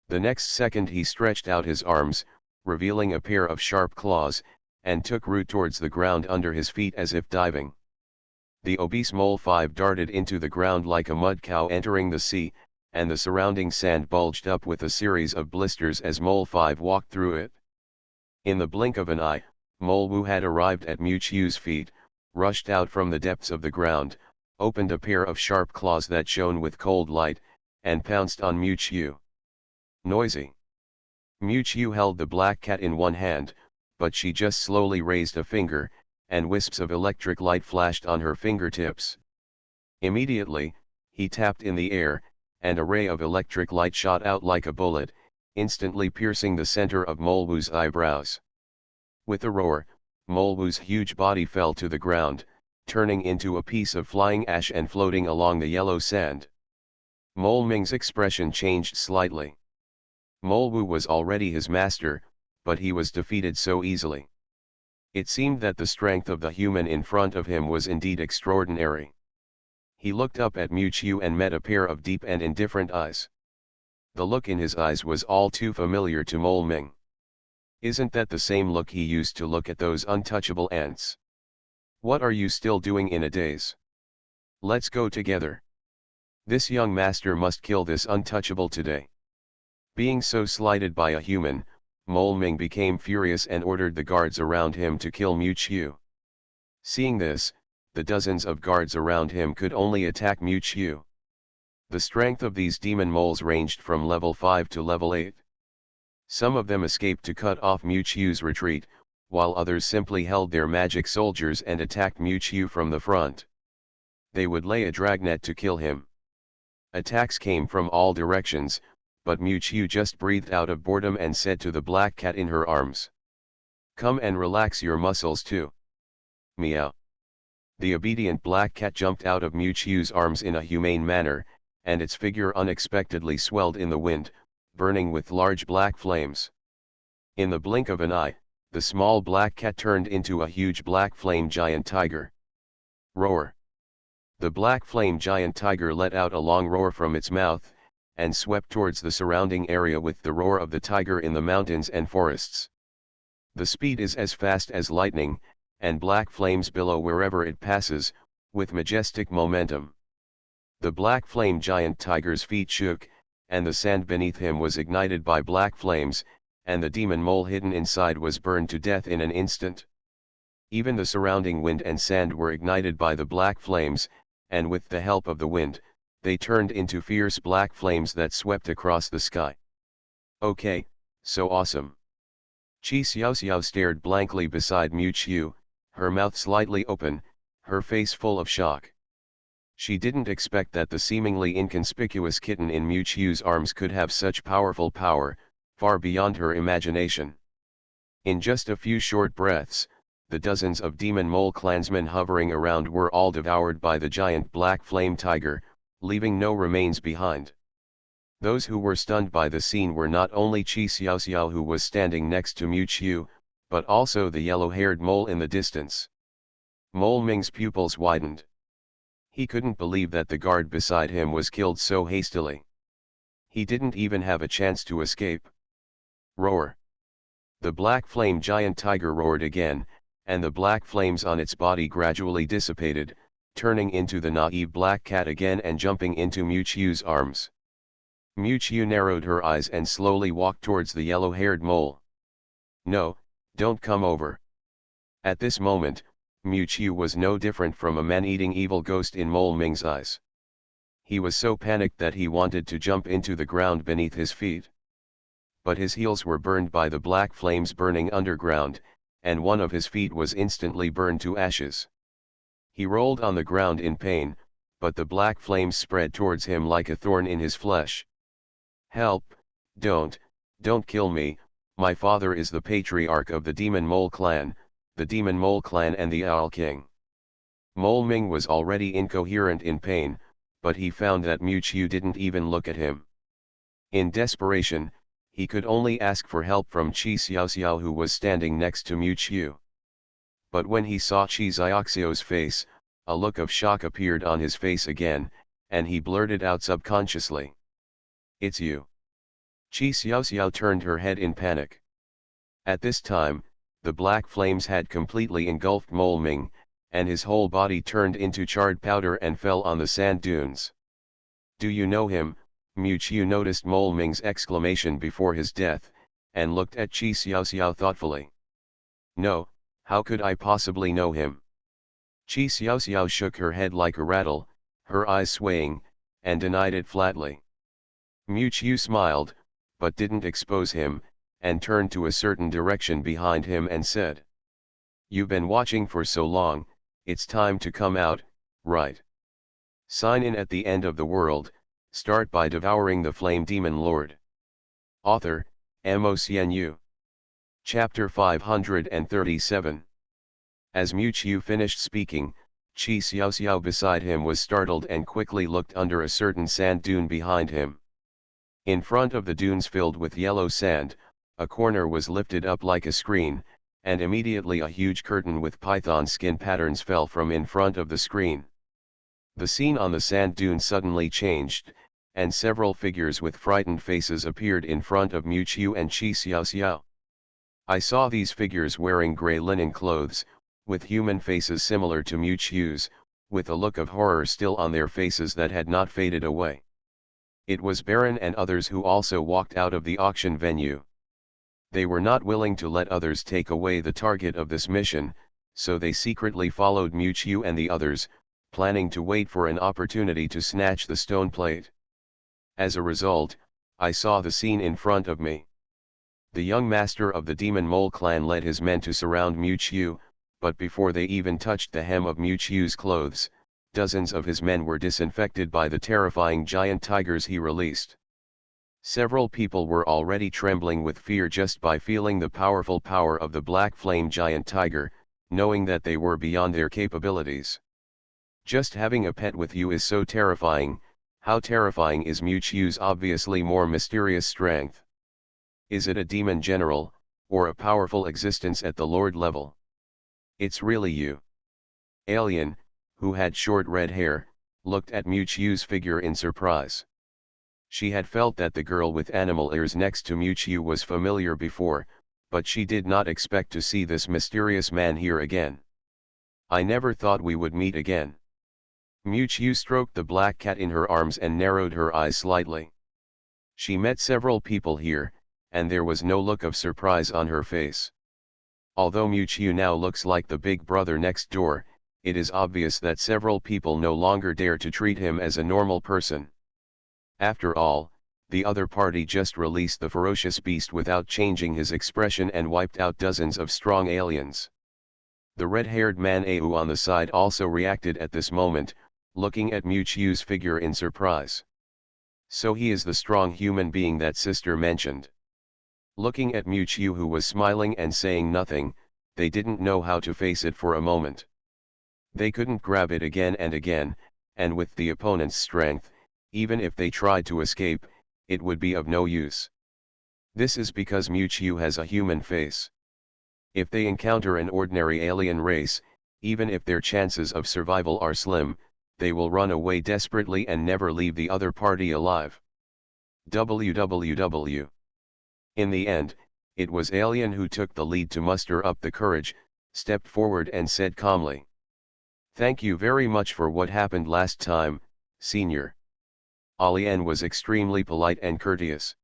The next second he stretched out his arms, revealing a pair of sharp claws, and took root towards the ground under his feet as if diving. The obese Mole 5 darted into the ground like a mud cow entering the sea, and the surrounding sand bulged up with a series of blisters as Mole 5 walked through it. In the blink of an eye, Mole Wu had arrived at Miu's feet, rushed out from the depths of the ground, opened a pair of sharp claws that shone with cold light, and pounced on Miu. Noisy. Miu held the black cat in one hand, but she just slowly raised a finger, and wisps of electric light flashed on her fingertips. Immediately, he tapped in the air, and a ray of electric light shot out like a bullet, instantly piercing the center of Mole Wu's eyebrows. With a roar, Mole Wu's huge body fell to the ground, turning into a piece of flying ash and floating along the yellow sand. Mole Ming's expression changed slightly. Mole Wu was already his master, but he was defeated so easily. It seemed that the strength of the human in front of him was indeed extraordinary. He looked up at Miu and met a pair of deep and indifferent eyes. The look in his eyes was all too familiar to Mole Ming. Isn't that the same look he used to look at those untouchable ants? What are you still doing in a daze? Let's go together. This young master must kill this untouchable today. Being so slighted by a human, Mole Ming became furious and ordered the guards around him to kill Miu. Seeing this, the dozens of guards around him could only attack Miu. The strength of these demon moles ranged from level 5 to level 8. Some of them escaped to cut off Miu's retreat, while others simply held their magic soldiers and attacked Miu from the front. They would lay a dragnet to kill him. Attacks came from all directions, but Miu just breathed out of boredom and said to the black cat in her arms, "Come and relax your muscles too." Meow. The obedient black cat jumped out of Mu Chiu's arms in a humane manner, and its figure unexpectedly swelled in the wind, burning with large black flames. In the blink of an eye, the small black cat turned into a huge black flame giant tiger. Roar! The black flame giant tiger let out a long roar from its mouth, and swept towards the surrounding area with the roar of the tiger in the mountains and forests. The speed is as fast as lightning, and black flames billow wherever it passes, with majestic momentum. The black flame giant tiger's feet shook, and the sand beneath him was ignited by black flames, and the demon mole hidden inside was burned to death in an instant. Even the surrounding wind and sand were ignited by the black flames, and with the help of the wind, they turned into fierce black flames that swept across the sky. Okay, so awesome. Qi Xiaoxiao stared blankly beside Mu Chiu, her mouth slightly open, her face full of shock. She didn't expect that the seemingly inconspicuous kitten in Mu Chiu's arms could have such powerful power, far beyond her imagination. In just a few short breaths, the dozens of demon mole clansmen hovering around were all devoured by the giant black flame tiger, leaving no remains behind. Those who were stunned by the scene were not only Qi Xiaoxiao, who was standing next to Mu Chiu, but also the yellow-haired mole in the distance. Mole Ming's pupils widened. He couldn't believe that the guard beside him was killed so hastily. He didn't even have a chance to escape. Roar! The black flame giant tiger roared again, and the black flames on its body gradually dissipated, turning into the naive black cat again and jumping into Mu Chiu's arms. Mu Chiu narrowed her eyes and slowly walked towards the yellow-haired mole. No, don't come over. At this moment, Mu Chiu was no different from a man-eating evil ghost in Mole Ming's eyes. He was so panicked that he wanted to jump into the ground beneath his feet. But his heels were burned by the black flames burning underground, and one of his feet was instantly burned to ashes. He rolled on the ground in pain, but the black flames spread towards him like a thorn in his flesh. Help, don't kill me, my father is the patriarch of the Demon Mole clan, the Demon Mole clan and the Owl King. Mole Ming was already incoherent in pain, but he found that Mu Chiu didn't even look at him. In desperation, he could only ask for help from Qi Xiaoxiao, who was standing next to Mu Chiu. But when he saw Qi Xiaoxiao's face, a look of shock appeared on his face again, and he blurted out subconsciously. It's you. Qi Xiaoxiao turned her head in panic. At this time, the black flames had completely engulfed Mole Ming, and his whole body turned into charred powder and fell on the sand dunes. Do you know him? Mu Chiu noticed Mole Ming's exclamation before his death, and looked at Qi Xiaoxiao thoughtfully. No, how could I possibly know him? Qi Xiaoxiao shook her head like a rattle, her eyes swaying, and denied it flatly. Mu Chiu smiled, but didn't expose him, and turned to a certain direction behind him and said. You've been watching for so long, it's time to come out, right? Sign in at the end of the world, start by devouring the Flame Demon Lord. Author, MOCNU. Chapter 537. As Mu Chiu finished speaking, Qi Xiaoxiao beside him was startled and quickly looked under a certain sand dune behind him. In front of the dunes filled with yellow sand, a corner was lifted up like a screen, and immediately a huge curtain with python skin patterns fell from in front of the screen. The scene on the sand dune suddenly changed, and several figures with frightened faces appeared in front of Mu Chiu and Qi Xiaoxiao. I saw these figures wearing grey linen clothes, with human faces similar to Mu Chiu's, with a look of horror still on their faces that had not faded away. It was Baron and others who also walked out of the auction venue. They were not willing to let others take away the target of this mission, so they secretly followed Mu Chiu and the others, planning to wait for an opportunity to snatch the stone plate. As a result, I saw the scene in front of me. The young master of the Demon Mole clan led his men to surround Mu Chiu, but before they even touched the hem of Mu Chiu's clothes, dozens of his men were disinfected by the terrifying giant tigers he released. Several people were already trembling with fear just by feeling the powerful power of the black flame giant tiger, knowing that they were beyond their capabilities. Just having a pet with you is so terrifying. How terrifying is Mewtwo's obviously more mysterious strength? Is it a demon general, or a powerful existence at the Lord level? It's really you. Alien, who had short red hair, looked at Mewtwo's figure in surprise. She had felt that the girl with animal ears next to Mewtwo was familiar before, but she did not expect to see this mysterious man here again. I never thought we would meet again. Mewtwo stroked the black cat in her arms and narrowed her eyes slightly. She met several people here, and there was no look of surprise on her face. Although Mewtwo now looks like the big brother next door, it is obvious that several people no longer dare to treat him as a normal person. After all, the other party just released the ferocious beast without changing his expression and wiped out dozens of strong aliens. The red-haired man Au on the side also reacted at this moment, looking at Mewtwo's figure in surprise. So he is the strong human being that sister mentioned. Looking at Mewtwo, who was smiling and saying nothing, they didn't know how to face it for a moment. They couldn't grab it again and again, and with the opponent's strength, even if they tried to escape, it would be of no use. This is because Mewtwo has a human face. If they encounter an ordinary alien race, even if their chances of survival are slim, they will run away desperately and never leave the other party alive. WWW. In the end, it was Alien who took the lead to muster up the courage, stepped forward and said calmly, "Thank you very much for what happened last time, Senior." Alien was extremely polite and courteous.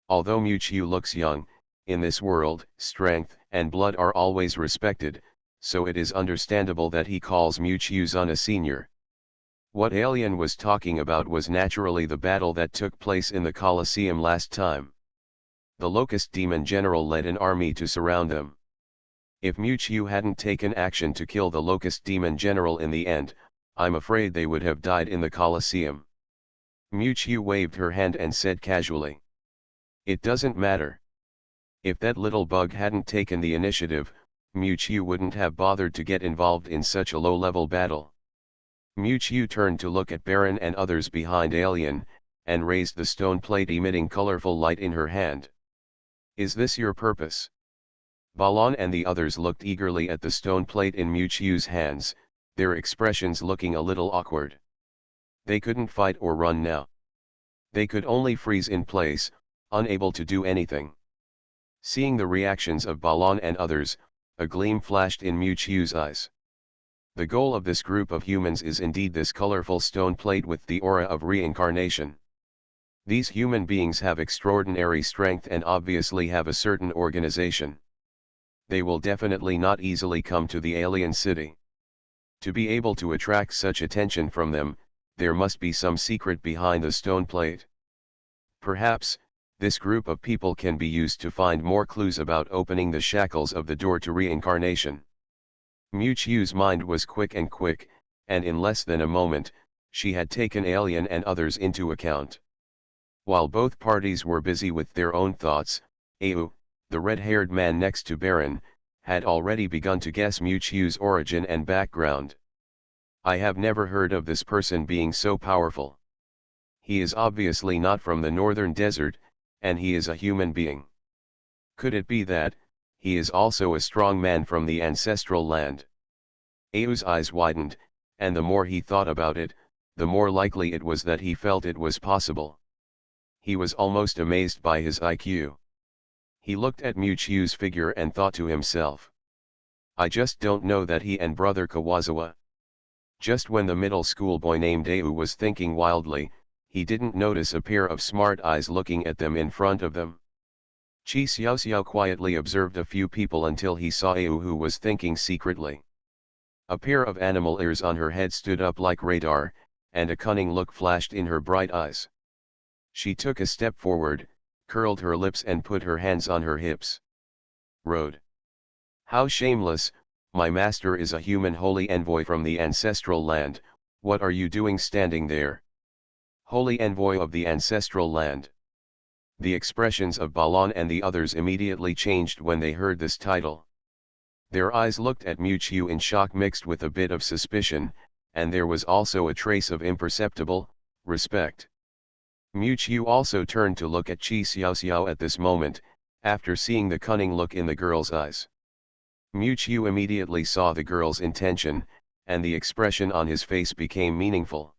Although Mewtwo looks young, in this world, strength and blood are always respected, so it is understandable that he calls Mewtwo's son a senior. What Alien was talking about was naturally the battle that took place in the Colosseum last time. The Locust Demon General led an army to surround them. If Mewtwo hadn't taken action to kill the Locust Demon General in the end, I'm afraid they would have died in the Colosseum. Mewtwo waved her hand and said casually, "It doesn't matter. If that little bug hadn't taken the initiative, Mewtwo wouldn't have bothered to get involved in such a low-level battle." Mewtwo turned to look at Baron and others behind Alien, and raised the stone plate emitting colorful light in her hand. "Is this your purpose?" Balon and the others looked eagerly at the stone plate in Mewtwo's hands, their expressions looking a little awkward. They couldn't fight or run now. They could only freeze in place, unable to do anything. Seeing the reactions of Balon and others, a gleam flashed in Mewtwo's eyes. The goal of this group of humans is indeed this colorful stone plate with the aura of reincarnation. These human beings have extraordinary strength and obviously have a certain organization. They will definitely not easily come to the alien city. To be able to attract such attention from them, there must be some secret behind the stone plate. Perhaps, this group of people can be used to find more clues about opening the shackles of the door to reincarnation. Mewtwo's mind was quick, and in less than a moment, she had taken Alien and others into account. While both parties were busy with their own thoughts, Au, the red-haired man next to Baron, had already begun to guess Mewtwo's origin and background. "I have never heard of this person being so powerful. He is obviously not from the northern desert, and he is a human being. Could it be that he is also a strong man from the ancestral land?" Au's eyes widened, and the more he thought about it, the more likely it was that he felt it was possible. He was almost amazed by his IQ. He looked at Mewtwo's figure and thought to himself, "I just don't know that he and Brother Kawazawa." Just when the middle school boy named Au was thinking wildly, he didn't notice a pair of smart eyes looking at them in front of them. Chi Xiao quietly observed a few people until he saw Au, who was thinking secretly. A pair of animal ears on her head stood up like radar, and a cunning look flashed in her bright eyes. She took a step forward, curled her lips and put her hands on her hips. "Road. How shameless, my master is a human holy envoy from the ancestral land, what are you doing standing there? Holy envoy of the ancestral land." The expressions of Balon and the others immediately changed when they heard this title. Their eyes looked at Mewtwo in shock mixed with a bit of suspicion, and there was also a trace of imperceptible respect. Mu Qiu also turned to look at Qi Xiaoxiao at this moment, after seeing the cunning look in the girl's eyes. Mu Qiu immediately saw the girl's intention, and the expression on his face became meaningful.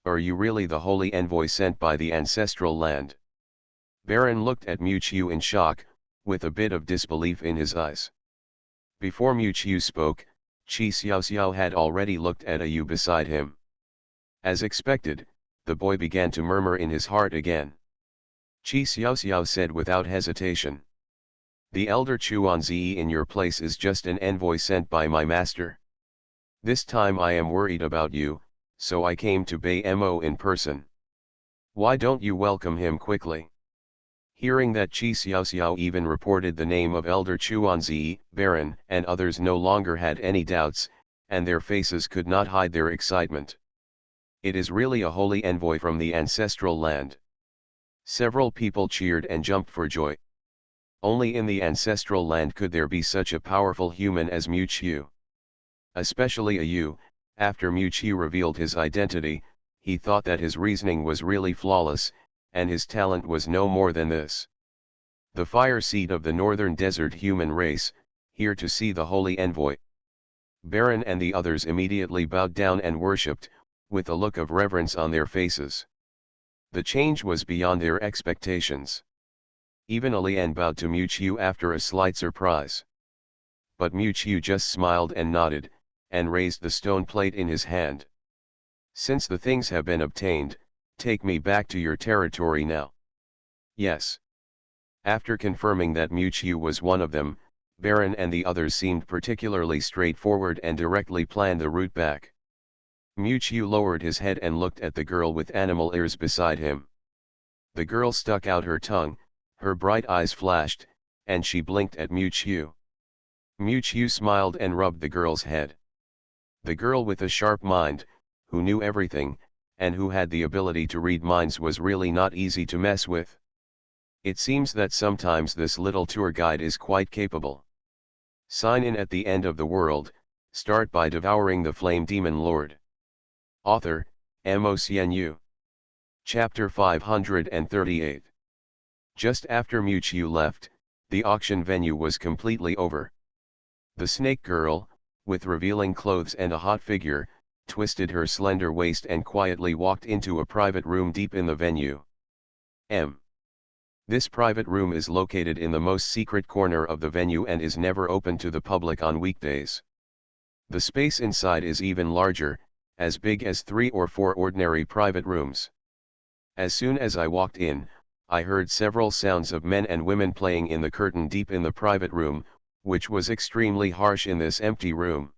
Are you really the holy envoy sent by the ancestral land? Baron looked at Mu Qiu in shock, with a bit of disbelief in his eyes. Before Mu Qiu spoke, Qi Xiaoxiao had already looked at Yu beside him. As expected, the boy began to murmur in his heart again. Qi Xiaoxiao said without hesitation. The elder Chuanzi in your place is just an envoy sent by my master. This time I am worried about you, so I came to Bei Mo in person. Why don't you welcome him quickly? Hearing that Qi Xiaoxiao even reported the name of Elder Chuanzi, Baron and others no longer had any doubts, and their faces could not hide their excitement. It is really a holy envoy from the ancestral land. Several people cheered and jumped for joy. Only in the ancestral land could there be such a powerful human as Mu Qiu. Especially Yu, after Mu Qiu revealed his identity, he thought that his reasoning was really flawless, and his talent was no more than this. The fire seed of the northern desert human race, here to see the holy envoy. Baron and the others immediately bowed down and worshipped, with a look of reverence on their faces. The change was beyond their expectations. Even Alian bowed to Mu Qiu after a slight surprise. But Mu Qiu just smiled and nodded, and raised the stone plate in his hand. Since the things have been obtained, take me back to your territory now. Yes. After confirming that Mu Qiu was one of them, Baron and the others seemed particularly straightforward and directly planned the route back. Mu Qiu lowered his head and looked at the girl with animal ears beside him. The girl stuck out her tongue, her bright eyes flashed, and she blinked at Mu Qiu. Mu Qiu smiled and rubbed the girl's head. The girl with a sharp mind, who knew everything, and who had the ability to read minds was really not easy to mess with. It seems that sometimes this little tour guide is quite capable. Sign in at the end of the world, start by devouring the flame demon lord. Author, Mo Xianyu. Chapter 538. Just after Mu Qiu left, the auction venue was completely over. The snake girl, with revealing clothes and a hot figure, twisted her slender waist and quietly walked into a private room deep in the venue. This private room is located in the most secret corner of the venue and is never open to the public on weekdays. The space inside is even larger, as big as 3 or 4 ordinary private rooms. As soon as I walked in, I heard several sounds of men and women playing in the curtain deep in the private room, which was extremely harsh in this empty room.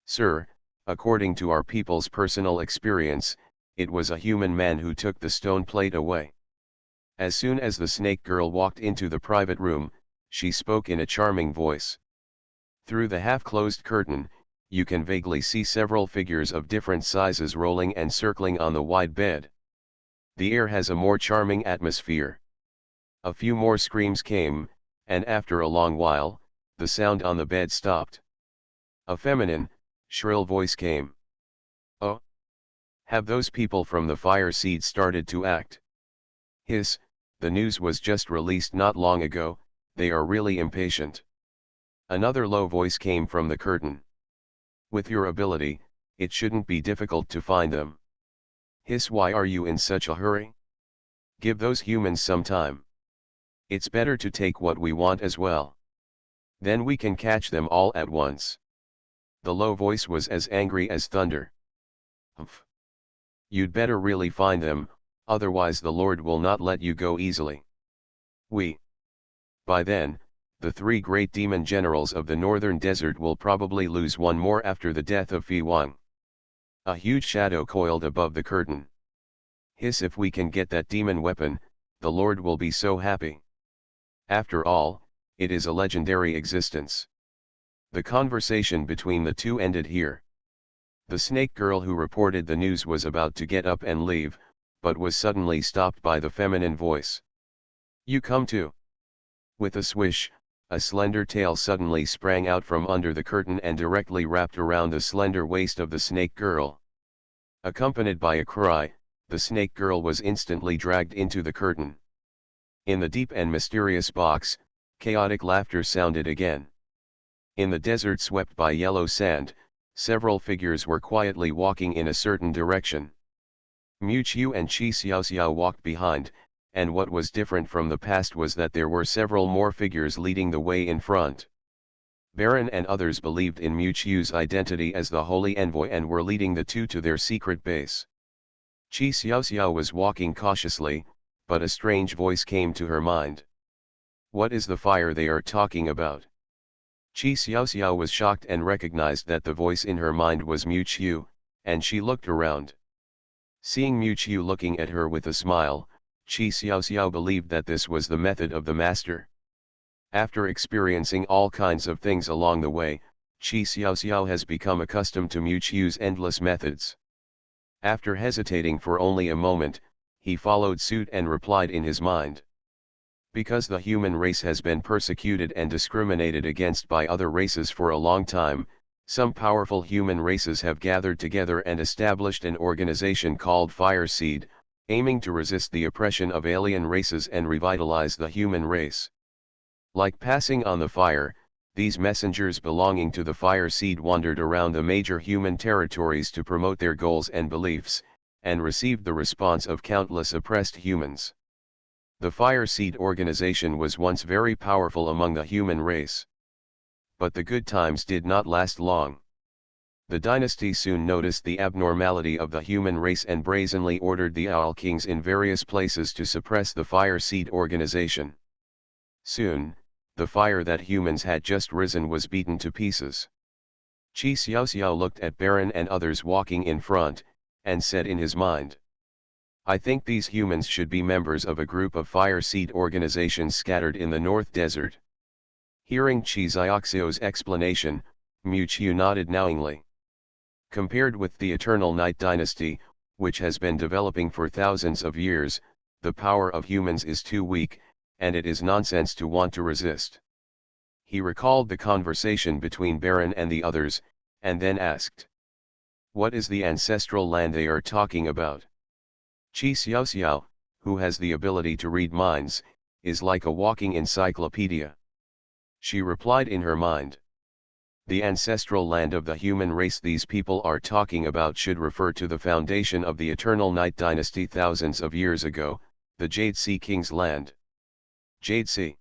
Sir, according to our people's personal experience, it was a human man who took the stone plate away. As soon as the snake girl walked into the private room, she spoke in a charming voice. Through the half-closed curtain, you can vaguely see several figures of different sizes rolling and circling on the wide bed. The air has a more charming atmosphere. A few more screams came, and after a long while, the sound on the bed stopped. A feminine, shrill voice came. Oh! Have those people from the fire seed started to act? Hiss, the news was just released not long ago, they are really impatient. Another low voice came from the curtain. With your ability, it shouldn't be difficult to find them. Hiss, why are you in such a hurry? Give those humans some time. It's better to take what we want as well. Then we can catch them all at once. The low voice was as angry as thunder. Humph. You'd better really find them, otherwise the Lord will not let you go easily. By then, the 3 great demon generals of the northern desert will probably lose one more after the death of Fi Wang. A huge shadow coiled above the curtain. Hiss, if we can get that demon weapon, the Lord will be so happy. After all, it is a legendary existence. The conversation between the two ended here. The snake girl who reported the news was about to get up and leave, but was suddenly stopped by the feminine voice. You come too. With a swish, a slender tail suddenly sprang out from under the curtain and directly wrapped around the slender waist of the snake girl. Accompanied by a cry, the snake girl was instantly dragged into the curtain. In the deep and mysterious box, chaotic laughter sounded again. In the desert swept by yellow sand, several figures were quietly walking in a certain direction. Mu Qiu and Qi Xiaoxiao walked behind, and what was different from the past was that there were several more figures leading the way in front. Baron and others believed in Mu Qiu's identity as the holy envoy and were leading the two to their secret base. Qi Xiaoxiao was walking cautiously, but a strange voice came to her mind. What is the fire they are talking about? Qi Xiaoxiao was shocked and recognized that the voice in her mind was Mu Qiu, and she looked around. Seeing Mu Qiu looking at her with a smile, Qi Xiaoxiao believed that this was the method of the master. After experiencing all kinds of things along the way, Qi Xiaoxiao has become accustomed to Mu Qiu's endless methods. After hesitating for only a moment, he followed suit and replied in his mind. Because the human race has been persecuted and discriminated against by other races for a long time, some powerful human races have gathered together and established an organization called Fire Seed, aiming to resist the oppression of alien races and revitalize the human race. Like passing on the fire, these messengers belonging to the Fire Seed wandered around the major human territories to promote their goals and beliefs, and received the response of countless oppressed humans. The Fire Seed organization was once very powerful among the human race. But the good times did not last long. The dynasty soon noticed the abnormality of the human race and brazenly ordered the Owl Kings in various places to suppress the Fire Seed organization. Soon, the fire that humans had just risen was beaten to pieces. Qi Xiaoxiao looked at Baron and others walking in front, and said in his mind, I think these humans should be members of a group of Fire Seed organizations scattered in the North Desert. Hearing Qi Xiaoxiao's explanation, Mu Qiu nodded knowingly. Compared with the Eternal Night Dynasty, which has been developing for thousands of years, the power of humans is too weak, and it is nonsense to want to resist. He recalled the conversation between Baron and the others, and then asked, what is the ancestral land they are talking about? Qi Xiaoxiao, who has the ability to read minds, is like a walking encyclopedia. She replied in her mind. The ancestral land of the human race these people are talking about should refer to the foundation of the Eternal Night Dynasty thousands of years ago, the Jade Sea King's land. Jade Sea.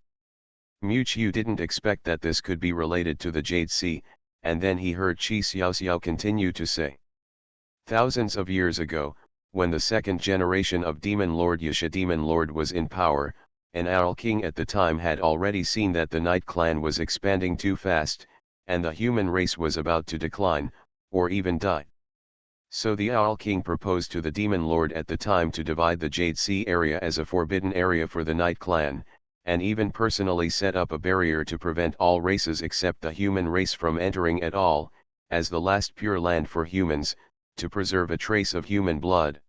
Mu Qiu didn't expect that this could be related to the Jade Sea, and then he heard Qi Xiaoxiao continue to say. Thousands of years ago, when the second generation of Demon Lord Yasha Demon Lord was in power, an Owl King at the time had already seen that the Night Clan was expanding too fast, and the human race was about to decline, or even die. So the Owl King proposed to the Demon Lord at the time to divide the Jade Sea area as a forbidden area for the Night Clan, and even personally set up a barrier to prevent all races except the human race from entering at all, as the last pure land for humans, to preserve a trace of human blood.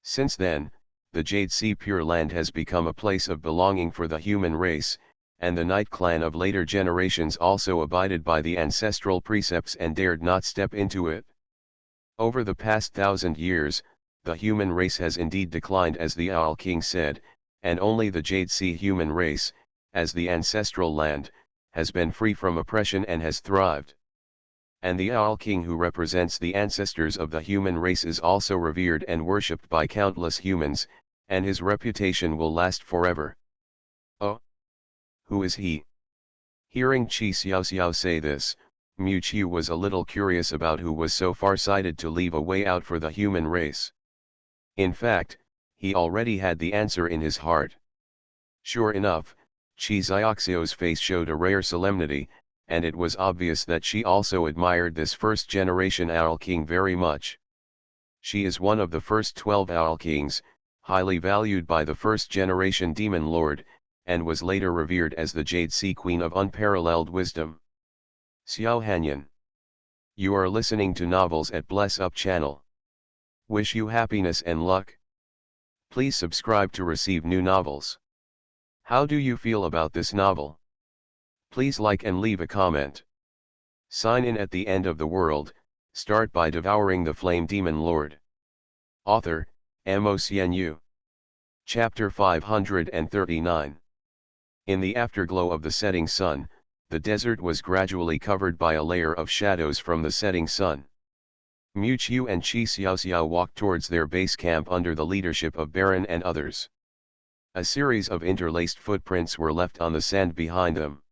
Since then, the Jade Sea Pure Land has become a place of belonging for the human race, and the Night Clan of later generations also abided by the ancestral precepts and dared not step into it. Over the past 1,000 years, the human race has indeed declined as the Owl King said, and only the Jade Sea human race, as the ancestral land, has been free from oppression and has thrived. And the Owl King who represents the ancestors of the human race is also revered and worshipped by countless humans, and his reputation will last forever. Oh! Who is he? Hearing Qi Xiaoxiao say this, Mu Qiu was a little curious about who was so far-sighted to leave a way out for the human race. In fact, he already had the answer in his heart. Sure enough, Qi Xiaoxiao's face showed a rare solemnity, and it was obvious that she also admired this first-generation Owl King very much. She is one of the first 12 Owl Kings, highly valued by the first-generation Demon Lord, and was later revered as the Jade Sea Queen of unparalleled wisdom. Xiao Hanyan. You are listening to Novels at Bless Up channel. Wish you happiness and luck. Please subscribe to receive new novels. How do you feel about this novel? Please like and leave a comment. Sign in at the end of the world, start by devouring the flame demon lord. Author, MaleProtagonist. Chapter 539. In the afterglow of the setting sun, the desert was gradually covered by a layer of shadows from the setting sun. Mu Qiu and Qi Xiaoxiao walked towards their base camp under the leadership of Baron and others. A series of interlaced footprints were left on the sand behind them.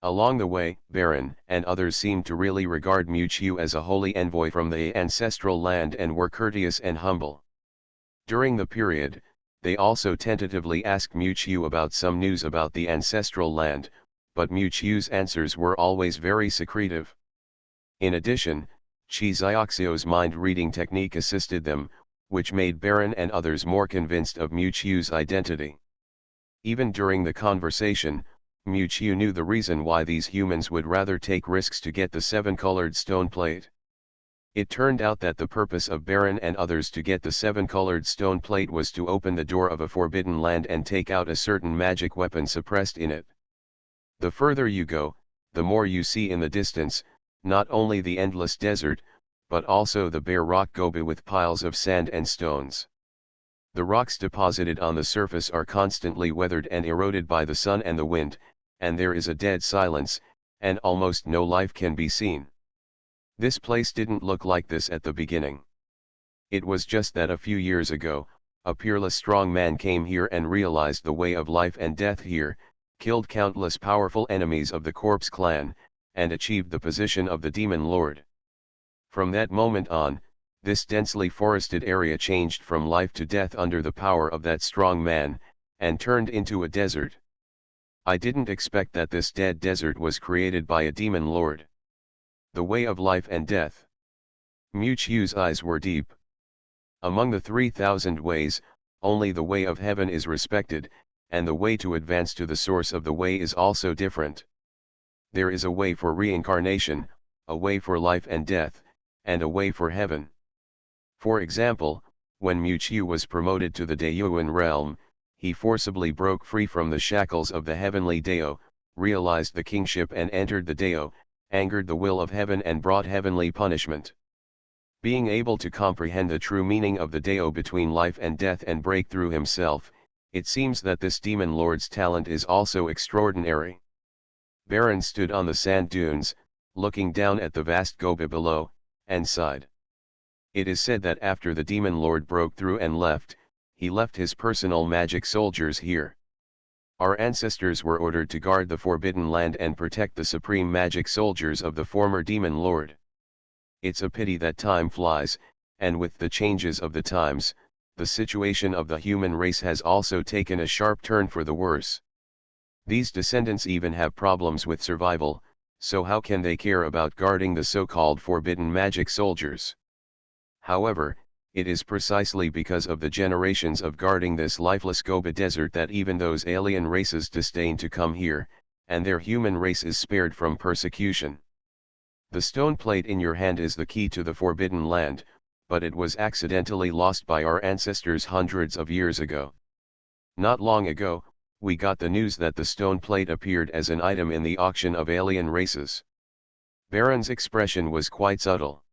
Along the way, Baron and others seemed to really regard Mu Qiu as a holy envoy from the ancestral land and were courteous and humble. During the period, they also tentatively asked Mu Qiu about some news about the ancestral land, but Mu Qiu's answers were always very secretive. In addition, Qi Xiaoxiao's mind-reading technique assisted them, which made Baron and others more convinced of Mu Qiu's identity. Even during the conversation, Mu Qiu knew the reason why these humans would rather take risks to get the seven-colored stone plate. It turned out that the purpose of Baron and others to get the seven-colored stone plate was to open the door of a forbidden land and take out a certain magic weapon suppressed in it. The further you go, the more you see in the distance, not only the endless desert, but also the bare rock gobi with piles of sand and stones. The rocks deposited on the surface are constantly weathered and eroded by the sun and the wind, and there is a dead silence, and almost no life can be seen. This place didn't look like this at the beginning. It was just that a few years ago, a peerless strong man came here and realized the way of life and death here, killed countless powerful enemies of the Corpse clan, and achieved the position of the Demon Lord. From that moment on, this densely forested area changed from life to death under the power of that strong man, and turned into a desert. I didn't expect that this dead desert was created by a demon lord. The way of life and death. Mu Qiu's eyes were deep. Among the 3,000 ways, only the way of heaven is respected, and the way to advance to the source of the way is also different. There is a way for reincarnation, a way for life and death, and a way for heaven. For example, when Mu Qiu was promoted to the Daoyuan realm, he forcibly broke free from the shackles of the heavenly Dao, realized the kingship and entered the Dao, angered the will of heaven and brought heavenly punishment. Being able to comprehend the true meaning of the Dao between life and death and break through himself, it seems that this demon lord's talent is also extraordinary. Baron stood on the sand dunes, looking down at the vast gobi below, and sighed. It is said that after the demon lord broke through and left, he left his personal magic soldiers here. Our ancestors were ordered to guard the forbidden land and protect the supreme magic soldiers of the former demon lord. It's a pity that time flies, and with the changes of the times, the situation of the human race has also taken a sharp turn for the worse. These descendants even have problems with survival, so how can they care about guarding the so-called forbidden magic soldiers? However, it is precisely because of the generations of guarding this lifeless gobi desert that even those alien races disdain to come here, and their human race is spared from persecution. The stone plate in your hand is the key to the forbidden land, but it was accidentally lost by our ancestors hundreds of years ago. Not long ago, we got the news that the stone plate appeared as an item in the auction of alien races. Baron's expression was quite subtle.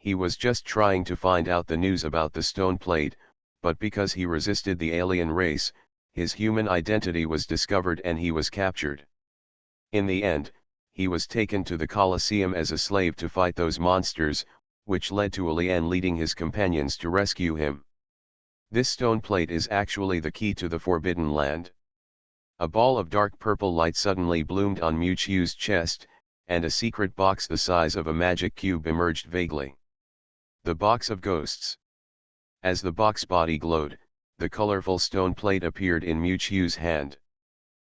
He was just trying to find out the news about the stone plate, but because he resisted the alien race, his human identity was discovered and he was captured. In the end, he was taken to the Colosseum as a slave to fight those monsters, which led to Alian leading his companions to rescue him. This stone plate is actually the key to the Forbidden Land. A ball of dark purple light suddenly bloomed on Mu Qiu's chest, and a secret box the size of a magic cube emerged vaguely. The box of ghosts. As the box body glowed, the colorful stone plate appeared in Mu Qiu's hand.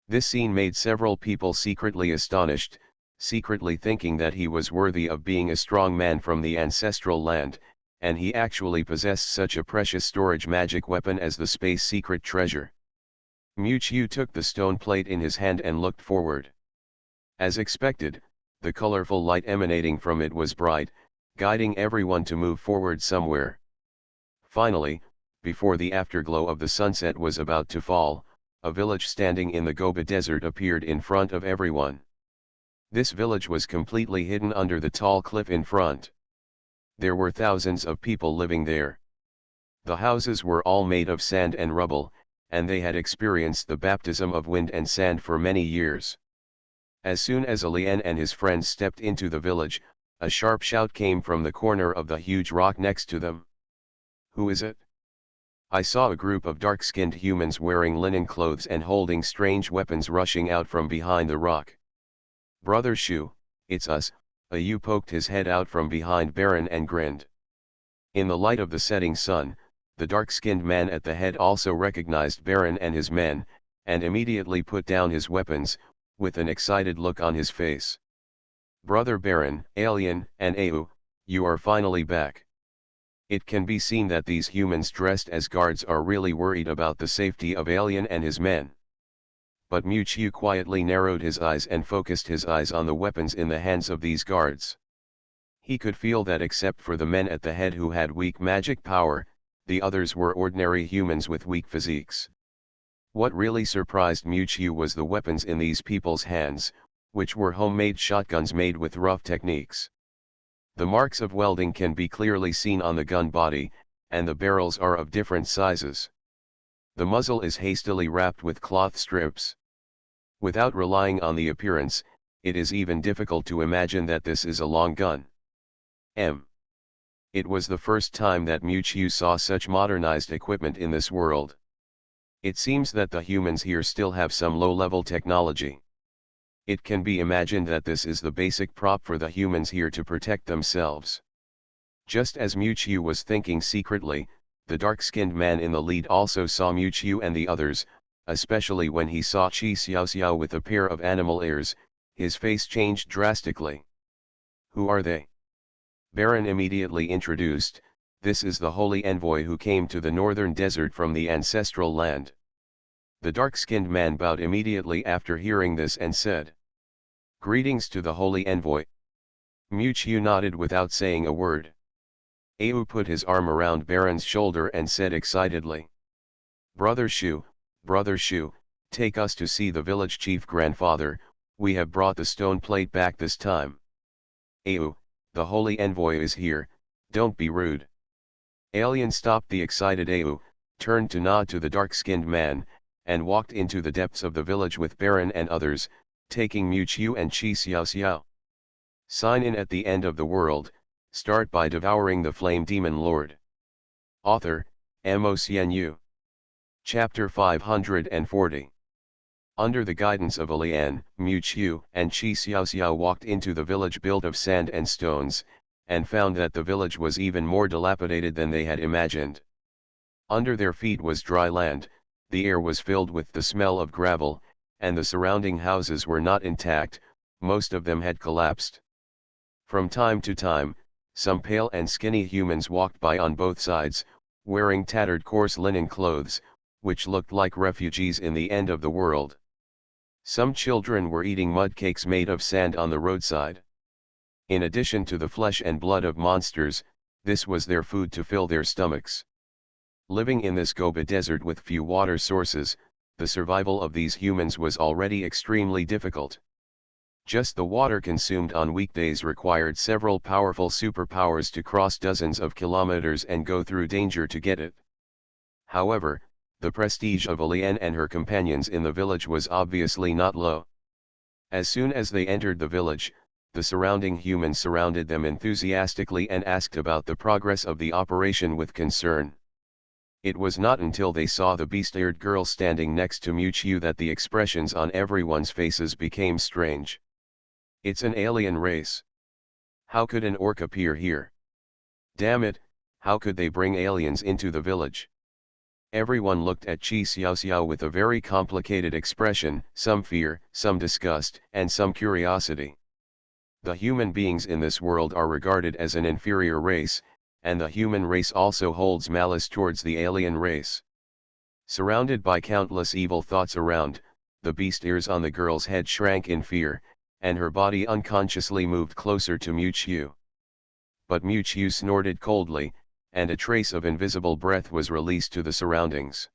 This scene made several people secretly astonished, secretly thinking that he was worthy of being a strong man from the ancestral land, and he actually possessed such a precious storage magic weapon as the space secret treasure. Mu Qiu took the stone plate in his hand and looked forward. As expected, the colorful light emanating from it was bright, guiding everyone to move forward somewhere. Finally, before the afterglow of the sunset was about to fall, a village standing in the Gobi Desert appeared in front of everyone. This village was completely hidden under the tall cliff in front. There were thousands of people living there. The houses were all made of sand and rubble, and they had experienced the baptism of wind and sand for many years. As soon as Alien and his friends stepped into the village, a sharp shout came from the corner of the huge rock next to them. "Who is it?" I saw a group of dark-skinned humans wearing linen clothes and holding strange weapons rushing out from behind the rock. "Brother Shu, it's us," Ayu poked his head out from behind Baron and grinned. In the light of the setting sun, the dark-skinned man at the head also recognized Baron and his men, and immediately put down his weapons, with an excited look on his face. "Brother Baron, Alien, and Ayu, you are finally back." It can be seen that these humans dressed as guards are really worried about the safety of Alien and his men. But Mewtwo quietly narrowed his eyes and focused his eyes on the weapons in the hands of these guards. He could feel that except for the men at the head who had weak magic power, the others were ordinary humans with weak physiques. What really surprised Mewtwo was the weapons in these people's hands, which were homemade shotguns made with rough techniques. The marks of welding can be clearly seen on the gun body, and the barrels are of different sizes. The muzzle is hastily wrapped with cloth strips. Without relying on the appearance, it is even difficult to imagine that this is a long gun. It was the first time that Mewtwo saw such modernized equipment in this world. It seems that the humans here still have some low-level technology. It can be imagined that this is the basic prop for the humans here to protect themselves. Just as Mewtwo was thinking secretly, the dark-skinned man in the lead also saw Mewtwo and the others, especially when he saw Chi Xiao with a pair of animal ears. His face changed drastically. "Who are they?" Baron immediately introduced, "This is the holy envoy who came to the northern desert from the ancestral land." The dark-skinned man bowed immediately after hearing this and said, "Greetings to the holy envoy." Mewtwo nodded without saying a word. Ayu put his arm around Baron's shoulder and said excitedly, Brother Shu, take us to see the village chief grandfather, we have brought the stone plate back this time." "Ayu, the holy envoy is here, don't be rude." Alien stopped the excited Ayu, turned to nod to the dark-skinned man, and walked into the depths of the village with Baron and others, taking Mewtwo and Chi Xiao. Sign in at the end of the world, start by devouring the Flame Demon Lord. Author, MaleProtagonist. Chapter 540. Under the guidance of Alien, Mewtwo and Chi Xiao walked into the village built of sand and stones, and found that the village was even more dilapidated than they had imagined. Under their feet was dry land, the air was filled with the smell of gravel, and the surrounding houses were not intact, most of them had collapsed. From time to time, some pale and skinny humans walked by on both sides, wearing tattered coarse linen clothes, which looked like refugees in the end of the world. Some children were eating mud cakes made of sand on the roadside. In addition to the flesh and blood of monsters, this was their food to fill their stomachs. Living in this Gobi desert with few water sources, the survival of these humans was already extremely difficult. Just the water consumed on weekdays required several powerful superpowers to cross dozens of kilometers and go through danger to get it. However, the prestige of Alien and her companions in the village was obviously not low. As soon as they entered the village, the surrounding humans surrounded them enthusiastically and asked about the progress of the operation with concern. It was not until they saw the beast-eared girl standing next to Mewtwo that the expressions on everyone's faces became strange. "It's an alien race. How could an orc appear here? Damn it, how could they bring aliens into the village?" Everyone looked at Chi Xiao with a very complicated expression, some fear, some disgust, and some curiosity. The human beings in this world are regarded as an inferior race, and the human race also holds malice towards the alien race. Surrounded by countless evil thoughts around, the beast ears on the girl's head shrank in fear, and her body unconsciously moved closer to Mewtwo. But Mewtwo snorted coldly, and a trace of invisible breath was released to the surroundings.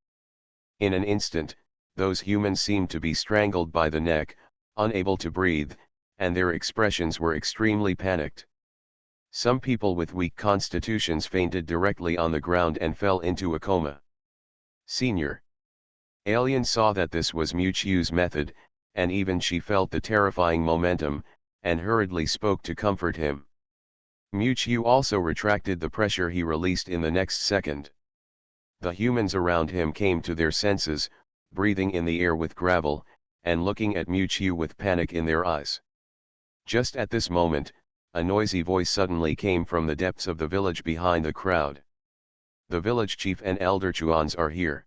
In an instant, Those humans seemed to be strangled by the neck, unable to breathe, and their expressions were extremely panicked. Some people with weak constitutions fainted directly on the ground and fell into a coma. Senior Alien saw that this was Muchu's method, and even she felt the terrifying momentum, and hurriedly spoke to comfort him. Muchu also retracted the pressure he released in the next second. The humans around him came to their senses, breathing in the air with gravel, and looking at Muchu with panic in their eyes. Just at this moment, a noisy voice suddenly came from the depths of the village behind the crowd. The village chief and elder Chuans are here.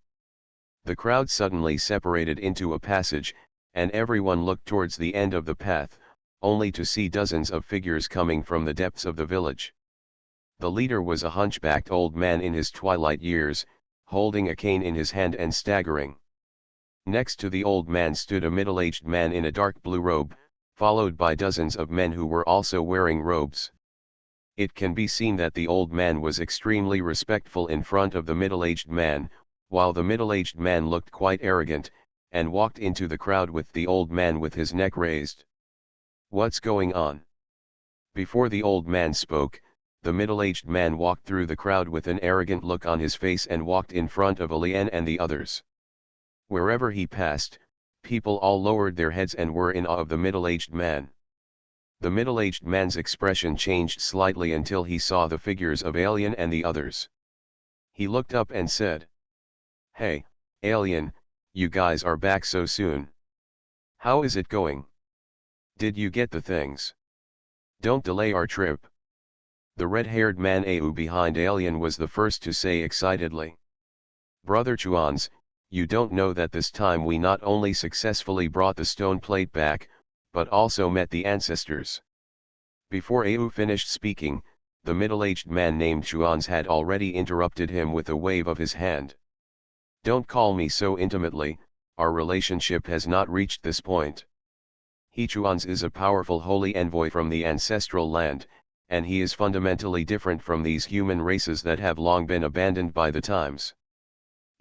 The crowd suddenly separated into a passage, and everyone looked towards the end of the path, only to see dozens of figures coming from the depths of the village. The leader was a hunchbacked old man in his twilight years, holding a cane in his hand and staggering. Next to the old man stood a middle-aged man in a dark blue robe, followed by dozens of men who were also wearing robes. It can be seen that the old man was extremely respectful in front of the middle-aged man, while the middle-aged man looked quite arrogant, and walked into the crowd with the old man with his neck raised. "What's going on?" Before the old man spoke, the middle-aged man walked through the crowd with an arrogant look on his face and walked in front of Alien and the others. Wherever he passed, people all lowered their heads and were in awe of the middle-aged man. The middle-aged man's expression changed slightly until he saw the figures of Alien and the others. He looked up and said, "Hey, Alien, you guys are back so soon. How is it going? Did you get the things? Don't delay our trip." The red-haired man Au behind Alien was the first to say excitedly, "Brother Chuans, you don't know that this time we not only successfully brought the stone plate back, but also met the ancestors." Before Au finished speaking, the middle-aged man named Chuans had already interrupted him with a wave of his hand. "Don't call me so intimately, our relationship has not reached this point. He Chuans is a powerful holy envoy from the ancestral land, and he is fundamentally different from these human races that have long been abandoned by the times."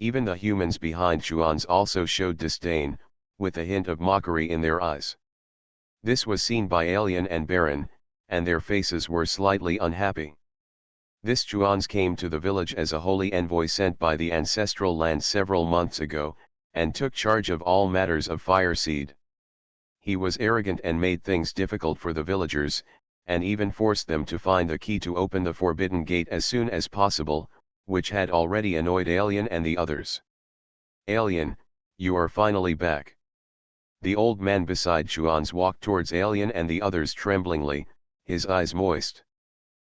Even the humans behind Chuans also showed disdain, with a hint of mockery in their eyes. This was seen by Alien and Baron, and their faces were slightly unhappy. This Chuans came to the village as a holy envoy sent by the ancestral land several months ago, and took charge of all matters of Fireseed. He was arrogant and made things difficult for the villagers, and even forced them to find the key to open the forbidden gate as soon as possible, which had already annoyed Alien and the others. "Alien, you are finally back." The old man beside Chuans walked towards Alien and the others tremblingly, his eyes moist.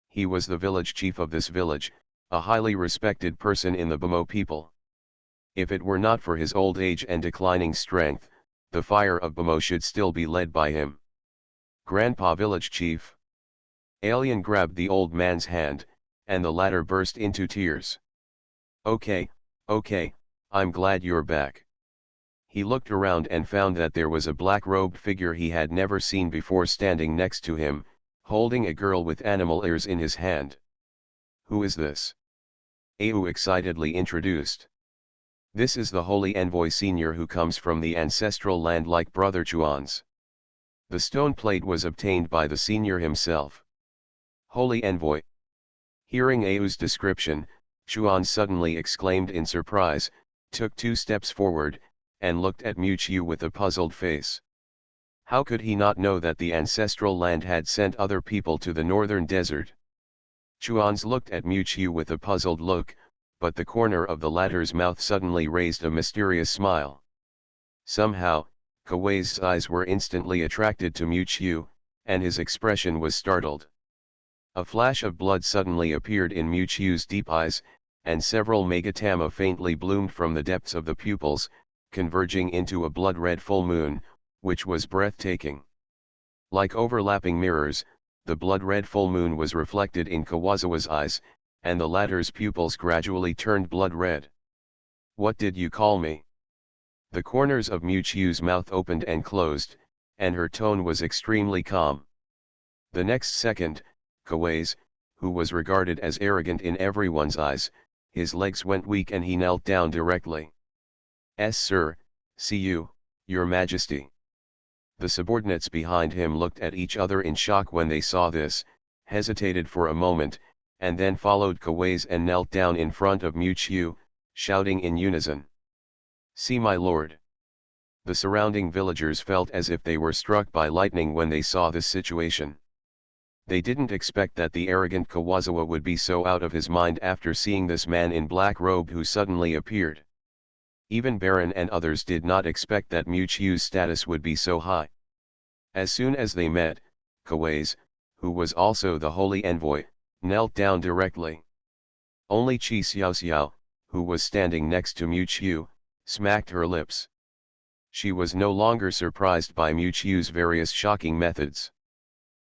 He was the village chief of this village, a highly respected person in the Bamo people. If it were not for his old age and declining strength, the fire of Bamo should still be led by him. "Grandpa village chief." Alien grabbed the old man's hand, and the latter burst into tears. Okay, I'm glad you're back." He looked around and found that there was a black-robed figure he had never seen before standing next to him, holding a girl with animal ears in his hand. "Who is this?" Au excitedly introduced. "This is the Holy Envoy Senior who comes from the ancestral land like Brother Chuans. The stone plate was obtained by the Senior himself." "Holy Envoy." Hearing Au's description, Chuan suddenly exclaimed in surprise, took 2 steps forward, and looked at Muchu with a puzzled face. How could he not know that the ancestral land had sent other people to the northern desert? Chuans looked at Muchu with a puzzled look, but the corner of the latter's mouth suddenly raised a mysterious smile. Somehow, Kawai's eyes were instantly attracted to Muchu, and his expression was startled. A flash of blood suddenly appeared in Muchu's deep eyes, and several megatama faintly bloomed from the depths of the pupils, converging into a blood-red full moon, which was breathtaking. Like overlapping mirrors, the blood-red full moon was reflected in Kawazawa's eyes, and the latter's pupils gradually turned blood-red. "What did you call me?" The corners of Muchu's mouth opened and closed, and her tone was extremely calm. The next second, Kawai's, who was regarded as arrogant in everyone's eyes, his legs went weak and he knelt down directly. "Sir, "See you, your majesty." The subordinates behind him looked at each other in shock when they saw this, hesitated for a moment, and then followed Kawais and knelt down in front of Muqiu, shouting in unison, "See my lord." The surrounding villagers felt as if they were struck by lightning when they saw this situation. They didn't expect that the arrogant Kawazawa would be so out of his mind after seeing this man in black robe who suddenly appeared. Even Baron and others did not expect that Muqiu's status would be so high. As soon as they met, Kawais, who was also the holy envoy, knelt down directly. Only Chi Xiaoxiao, who was standing next to Muqiu, smacked her lips. She was no longer surprised by Muqiu's various shocking methods.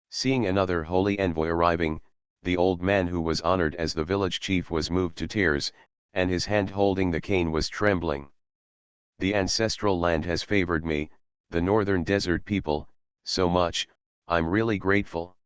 Seeing another holy envoy arriving, the old man who was honored as the village chief was moved to tears, and his hand holding the cane was trembling. "The ancestral land has favored me, the northern desert people, so much, I'm really grateful."